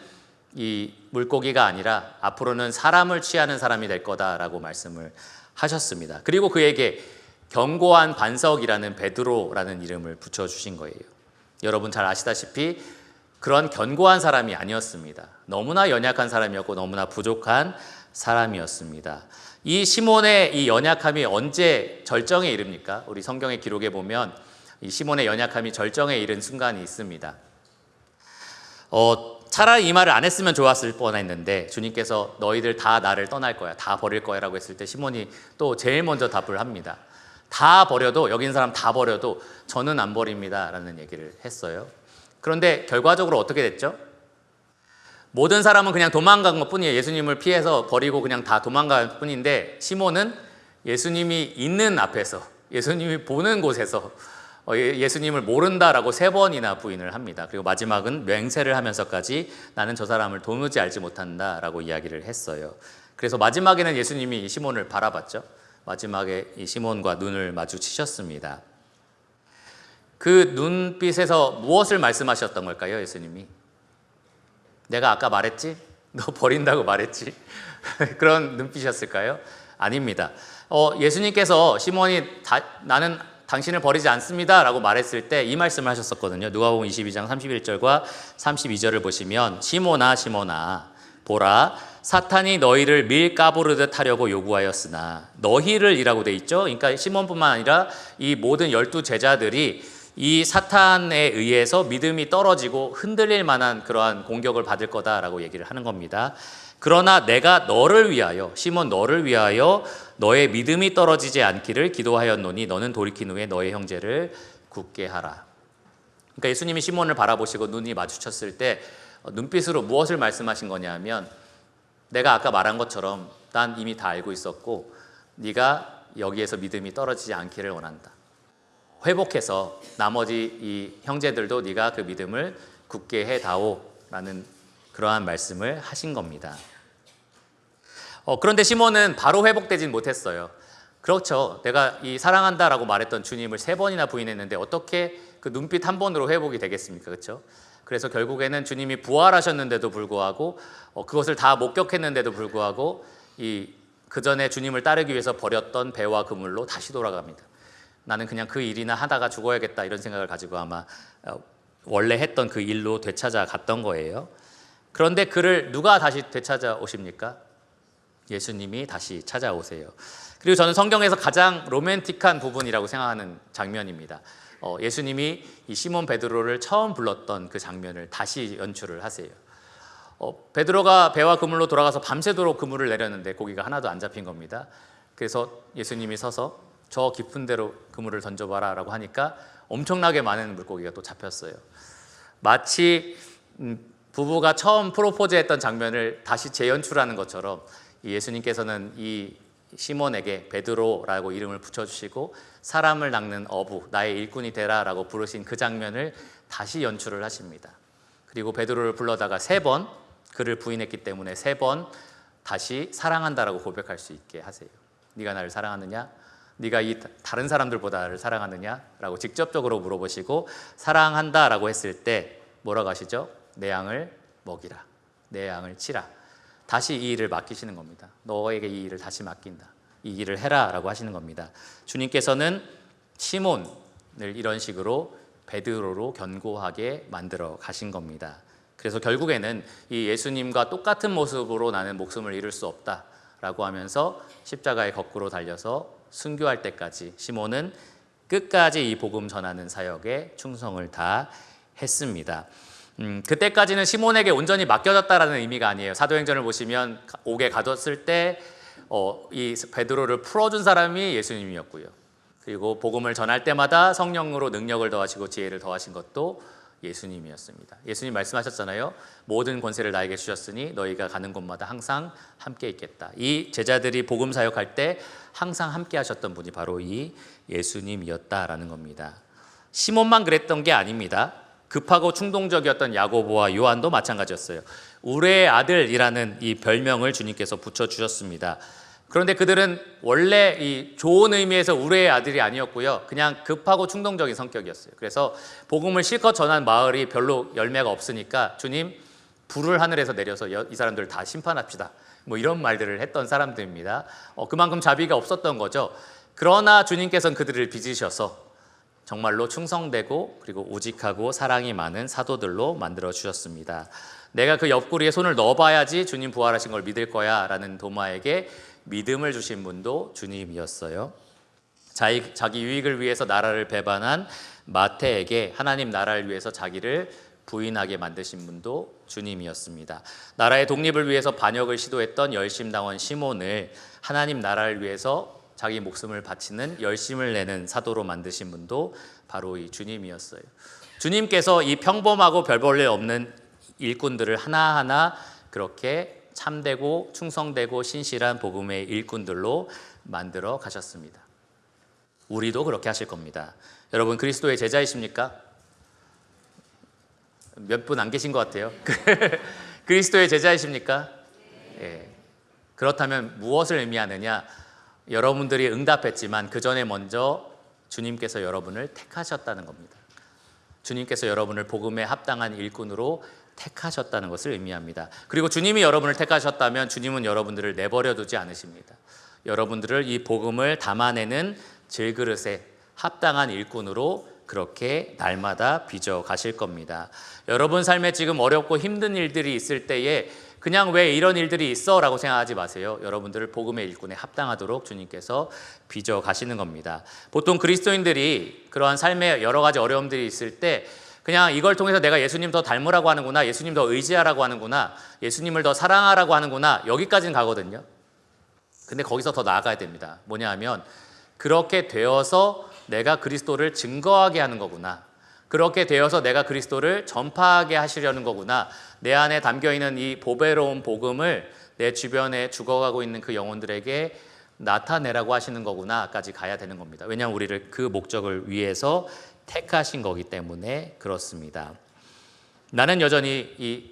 이 물고기가 아니라 앞으로는 사람을 취하는 사람이 될 거다라고 말씀을 하셨습니다. 그리고 그에게 견고한 반석이라는 베드로라는 이름을 붙여주신 거예요. 여러분 잘 아시다시피 그런 견고한 사람이 아니었습니다. 너무나 연약한 사람이었고 너무나 부족한 사람이었습니다. 이 시몬의 이 연약함이 언제 절정에 이릅니까? 우리 성경의 기록에 보면 이 시몬의 연약함이 절정에 이른 순간이 있습니다. 차라리 이 말을 안 했으면 좋았을 뻔했는데 주님께서 너희들 다 나를 떠날 거야, 다 버릴 거야 라고 했을 때 시몬이 또 제일 먼저 답을 합니다. 다 버려도, 여기 있는 사람 다 버려도 저는 안 버립니다 라는 얘기를 했어요. 그런데 결과적으로 어떻게 됐죠? 모든 사람은 그냥 도망간 것 뿐이에요. 예수님을 피해서 버리고 그냥 다 도망갈 뿐인데 시몬은 예수님이 있는 앞에서, 예수님이 보는 곳에서 예수님을 모른다라고 3번이나 부인을 합니다. 그리고 마지막은 맹세를 하면서까지 나는 저 사람을 도무지 알지 못한다라고 이야기를 했어요. 그래서 마지막에는 예수님이 이 시몬을 바라봤죠. 마지막에 이 시몬과 눈을 마주치셨습니다. 그 눈빛에서 무엇을 말씀하셨던 걸까요, 예수님이? 내가 아까 말했지? 너 버린다고 말했지? 그런 눈빛이었을까요? 아닙니다. 예수님께서 시몬이 나는 당신을 버리지 않습니다 라고 말했을 때 이 말씀을 하셨었거든요. 누가복음 22장 31절과 32절을 보시면 시몬아 시몬아 보라 사탄이 너희를 밀 까부르듯 하려고 요구하였으나 너희를 이라고 돼 있죠. 그러니까 시몬뿐만 아니라 이 모든 12제자들이 이 사탄에 의해서 믿음이 떨어지고 흔들릴 만한 그러한 공격을 받을 거다라고 얘기를 하는 겁니다. 그러나 내가 너를 위하여, 시몬 너를 위하여 너의 믿음이 떨어지지 않기를 기도하였노니 너는 돌이킨 후에 너의 형제를 굳게 하라. 그러니까 예수님이 시몬을 바라보시고 눈이 마주쳤을 때 눈빛으로 무엇을 말씀하신 거냐 하면 내가 아까 말한 것처럼 난 이미 다 알고 있었고 네가 여기에서 믿음이 떨어지지 않기를 원한다. 회복해서 나머지 이 형제들도 네가 그 믿음을 굳게 해다오 라는 그러한 말씀을 하신 겁니다. 그런데 시몬은 바로 회복되진 못했어요. 그렇죠. 내가 이 사랑한다라고 말했던 주님을 3번이나 부인했는데 어떻게 그 눈빛 한 번으로 회복이 되겠습니까? 그렇죠? 그래서 결국에는 주님이 부활하셨는데도 불구하고 그것을 다 목격했는데도 불구하고 그 전에 주님을 따르기 위해서 버렸던 배와 그물로 다시 돌아갑니다. 나는 그냥 그 일이나 하다가 죽어야겠다 이런 생각을 가지고 아마 원래 했던 그 일로 되찾아 갔던 거예요. 그런데 그를 누가 다시 되찾아 오십니까? 예수님이 다시 찾아오세요. 그리고 저는 성경에서 가장 로맨틱한 부분이라고 생각하는 장면입니다. 예수님이 이 시몬 베드로를 처음 불렀던 그 장면을 다시 연출을 하세요. 베드로가 배와 그물로 돌아가서 밤새도록 그물을 내렸는데 고기가 하나도 안 잡힌 겁니다. 그래서 예수님이 서서 저 깊은 데로 그물을 던져봐라 라고 하니까 엄청나게 많은 물고기가 또 잡혔어요. 마치 부부가 처음 프로포즈했던 장면을 다시 재연출하는 것처럼 예수님께서는 이 시몬에게 베드로라고 이름을 붙여주시고 사람을 낚는 어부, 나의 일꾼이 되라라고 부르신 그 장면을 다시 연출을 하십니다. 그리고 베드로를 불러다가 3번 그를 부인했기 때문에 3번 다시 사랑한다라고 고백할 수 있게 하세요. 네가 나를 사랑하느냐? 네가 이 다른 사람들보다를 사랑하느냐라고 직접적으로 물어보시고 사랑한다라고 했을 때 뭐라고 하시죠? 내 양을 먹이라, 내 양을 치라. 다시 이 일을 맡기시는 겁니다. 너에게 이 일을 다시 맡긴다, 이 일을 해라 라고 하시는 겁니다. 주님께서는 시몬을 이런 식으로 베드로로 견고하게 만들어 가신 겁니다. 그래서 결국에는 이 예수님과 똑같은 모습으로 나는 목숨을 잃을 수 없다라고 하면서 십자가에 거꾸로 달려서 순교할 때까지 시몬은 끝까지 이 복음 전하는 사역에 충성을 다했습니다. 그때까지는 시몬에게 온전히 맡겨졌다라는 의미가 아니에요. 사도행전을 보시면 옥에 가뒀을 때 이 베드로를 풀어준 사람이 예수님이었고요. 그리고 복음을 전할 때마다 성령으로 능력을 더하시고 지혜를 더하신 것도 예수님이었습니다. 예수님 말씀하셨잖아요. 모든 권세를 나에게 주셨으니 너희가 가는 곳마다 항상 함께 있겠다. 이 제자들이 복음 사역할 때 항상 함께 하셨던 분이 바로 이 예수님이었다라는 겁니다. 시몬만 그랬던 게 아닙니다. 급하고 충동적이었던 야고보와 요한도 마찬가지였어요. 우레의 아들이라는 이 별명을 주님께서 붙여주셨습니다. 그런데 그들은 원래 이 좋은 의미에서 우레의 아들이 아니었고요. 그냥 급하고 충동적인 성격이었어요. 그래서 복음을 실컷 전한 마을이 별로 열매가 없으니까 주님, 불을 하늘에서 내려서 이 사람들을 다 심판합시다. 뭐 이런 말들을 했던 사람들입니다. 그만큼 자비가 없었던 거죠. 그러나 주님께서는 그들을 빚으셔서 정말로 충성되고 그리고 우직하고 사랑이 많은 사도들로 만들어 주셨습니다. 내가 그 옆구리에 손을 넣어봐야지 주님 부활하신 걸 믿을 거야 라는 도마에게 믿음을 주신 분도 주님이었어요. 자기 유익을 위해서 나라를 배반한 마태에게 하나님 나라를 위해서 자기를 부인하게 만드신 분도 주님이었습니다. 나라의 독립을 위해서 반역을 시도했던 열심당원 시몬을 하나님 나라를 위해서 자기 목숨을 바치는 열심을 내는 사도로 만드신 분도 바로 이 주님이었어요. 주님께서 이 평범하고 별 볼 일 없는 일꾼들을 하나하나 그렇게 참되고 충성되고 신실한 복음의 일꾼들로 만들어 가셨습니다. 우리도 그렇게 하실 겁니다. 여러분 그리스도의 제자이십니까? 몇 분 안 계신 것 같아요. 그리스도의 제자이십니까? 예. 그렇다면 무엇을 의미하느냐? 여러분들이 응답했지만 그 전에 먼저 주님께서 여러분을 택하셨다는 겁니다. 주님께서 여러분을 복음에 합당한 일꾼으로 택하셨다는 것을 의미합니다. 그리고 주님이 여러분을 택하셨다면 주님은 여러분들을 내버려 두지 않으십니다. 여러분들을 이 복음을 담아내는 질그릇에 합당한 일꾼으로 그렇게 날마다 빚어 가실 겁니다. 여러분 삶에 지금 어렵고 힘든 일들이 있을 때에 그냥 왜 이런 일들이 있어? 라고 생각하지 마세요. 여러분들을 복음의 일꾼에 합당하도록 주님께서 빚어 가시는 겁니다. 보통 그리스도인들이 그러한 삶에 여러 가지 어려움들이 있을 때 그냥 이걸 통해서 내가 예수님 더 닮으라고 하는구나, 예수님 더 의지하라고 하는구나, 예수님을 더 사랑하라고 하는구나, 여기까지는 가거든요. 근데 거기서 더 나아가야 됩니다. 뭐냐 하면 그렇게 되어서 내가 그리스도를 증거하게 하는 거구나, 그렇게 되어서 내가 그리스도를 전파하게 하시려는 거구나, 내 안에 담겨있는 이 보배로운 복음을 내 주변에 죽어가고 있는 그 영혼들에게 나타내라고 하시는 거구나까지 가야 되는 겁니다. 왜냐하면 우리를 그 목적을 위해서 택하신 거기 때문에 그렇습니다. 나는 여전히 이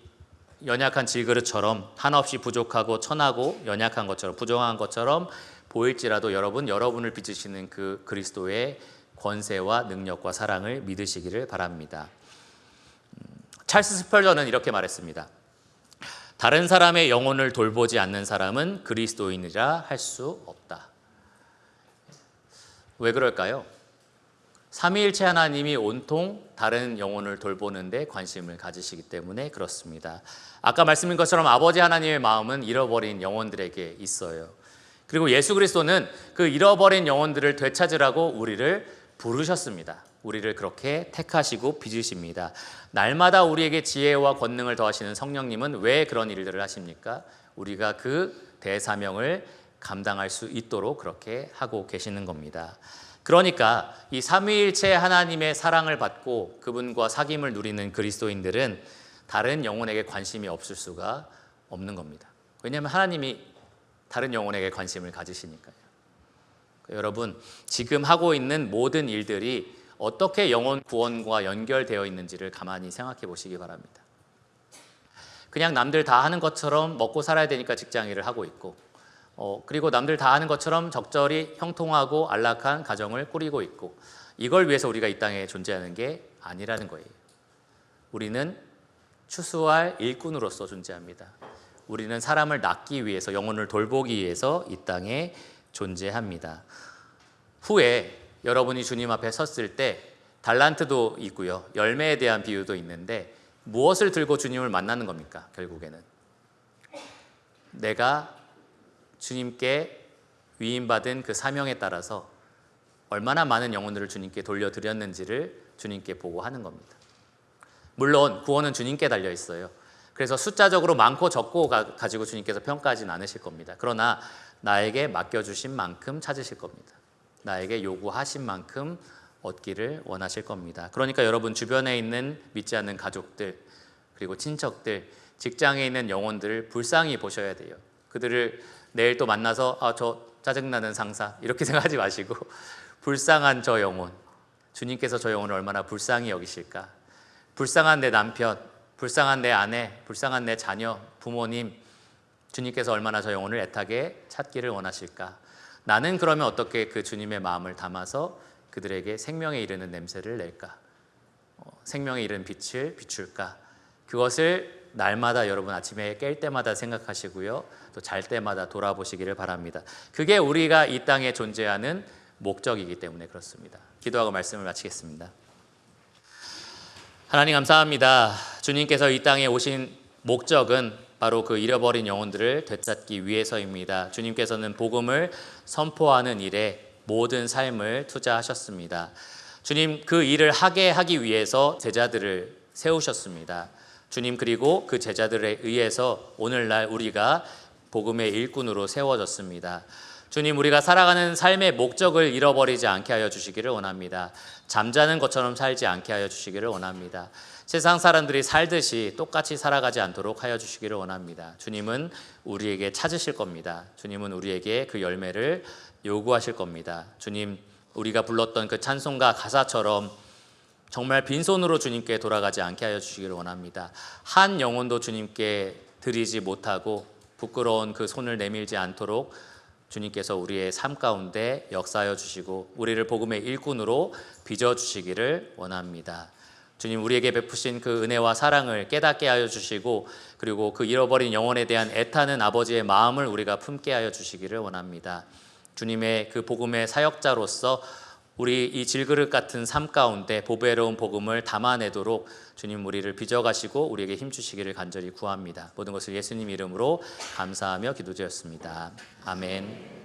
연약한 질그릇처럼 한없이 부족하고 천하고 연약한 것처럼 부정한 것처럼 보일지라도 여러분을 빚으시는 그 그리스도의 권세와 능력과 사랑을 믿으시기를 바랍니다. 찰스 스펄전은 이렇게 말했습니다. 다른 사람의 영혼을 돌보지 않는 사람은 그리스도인이라 할 수 없다. 왜 그럴까요? 삼위일체 하나님이 온통 다른 영혼을 돌보는 데 관심을 가지시기 때문에 그렇습니다. 아까 말씀드린 것처럼 아버지 하나님의 마음은 잃어버린 영혼들에게 있어요. 그리고 예수 그리스도는 그 잃어버린 영혼들을 되찾으라고 우리를 부르셨습니다. 우리를 그렇게 택하시고 빚으십니다. 날마다 우리에게 지혜와 권능을 더하시는 성령님은 왜 그런 일들을 하십니까? 우리가 그 대사명을 감당할 수 있도록 그렇게 하고 계시는 겁니다. 그러니까 이 삼위일체 하나님의 사랑을 받고 그분과 사귐을 누리는 그리스도인들은 다른 영혼에게 관심이 없을 수가 없는 겁니다. 왜냐하면 하나님이 다른 영혼에게 관심을 가지시니까요. 여러분, 지금 하고 있는 모든 일들이 어떻게 영혼 구원과 연결되어 있는지를 가만히 생각해 보시기 바랍니다. 그냥 남들 다 하는 것처럼 먹고 살아야 되니까 직장 일을 하고 있고, 그리고 남들 다 하는 것처럼 적절히 형통하고 안락한 가정을 꾸리고 있고, 이걸 위해서 우리가 이 땅에 존재하는 게 아니라는 거예요. 우리는 추수할 일꾼으로서 존재합니다. 우리는 사람을 낳기 위해서, 영혼을 돌보기 위해서 이 땅에 존재합니다. 후에 여러분이 주님 앞에 섰을 때 달란트도 있고요, 열매에 대한 비유도 있는데, 무엇을 들고 주님을 만나는 겁니까? 결국에는 내가 주님께 위임받은 그 사명에 따라서 얼마나 많은 영혼들을 주님께 돌려드렸는지를 주님께 보고하는 겁니다. 물론 구원은 주님께 달려 있어요. 그래서 숫자적으로 많고 적고 가지고 주님께서 평가하진 않으실 겁니다. 그러나 나에게 맡겨주신 만큼 찾으실 겁니다. 나에게 요구하신 만큼 얻기를 원하실 겁니다. 그러니까 여러분 주변에 있는 믿지 않는 가족들, 그리고 친척들, 직장에 있는 영혼들을 불쌍히 보셔야 돼요. 그들을 내일 또 만나서 저 짜증나는 상사 이렇게 생각하지 마시고, 불쌍한 저 영혼, 주님께서 저 영혼을 얼마나 불쌍히 여기실까. 불쌍한 내 남편, 불쌍한 내 아내, 불쌍한 내 자녀, 부모님, 주님께서 얼마나 저 영혼을 애타게 찾기를 원하실까. 나는 그러면 어떻게 그 주님의 마음을 담아서 그들에게 생명에 이르는 냄새를 낼까, 생명에 이르는 빛을 비출까. 그것을 날마다 여러분 아침에 깰 때마다 생각하시고요, 또 잘 때마다 돌아보시기를 바랍니다. 그게 우리가 이 땅에 존재하는 목적이기 때문에 그렇습니다. 기도하고 말씀을 마치겠습니다. 하나님 감사합니다. 주님께서 이 땅에 오신 목적은 바로 그 잃어버린 영혼들을 되찾기 위해서입니다. 주님께서는 복음을 선포하는 일에 모든 삶을 투자하셨습니다. 주님, 그 일을 하게 하기 위해서 제자들을 세우셨습니다. 주님, 그리고 그 제자들에 의해서 오늘날 우리가 복음의 일꾼으로 세워졌습니다. 주님, 우리가 살아가는 삶의 목적을 잃어버리지 않게 하여 주시기를 원합니다. 잠자는 것처럼 살지 않게 하여 주시기를 원합니다. 세상 사람들이 살듯이 똑같이 살아가지 않도록 하여 주시기를 원합니다. 주님은 우리에게 찾으실 겁니다. 주님은 우리에게 그 열매를 요구하실 겁니다. 주님, 우리가 불렀던 그 찬송가 가사처럼 정말 빈손으로 주님께 돌아가지 않게 하여 주시기를 원합니다. 한 영혼도 주님께 드리지 못하고 부끄러운 그 손을 내밀지 않도록 주님께서 우리의 삶 가운데 역사하여 주시고 우리를 복음의 일꾼으로 빚어주시기를 원합니다. 주님, 우리에게 베푸신 그 은혜와 사랑을 깨닫게 하여 주시고, 그리고 그 잃어버린 영혼에 대한 애타는 아버지의 마음을 우리가 품게 하여 주시기를 원합니다. 주님의 그 복음의 사역자로서 우리 이 질그릇 같은 삶 가운데 보배로운 복음을 담아내도록 주님 우리를 빚어가시고 우리에게 힘주시기를 간절히 구합니다. 모든 것을 예수님 이름으로 감사하며 기도드렸습니다. 아멘.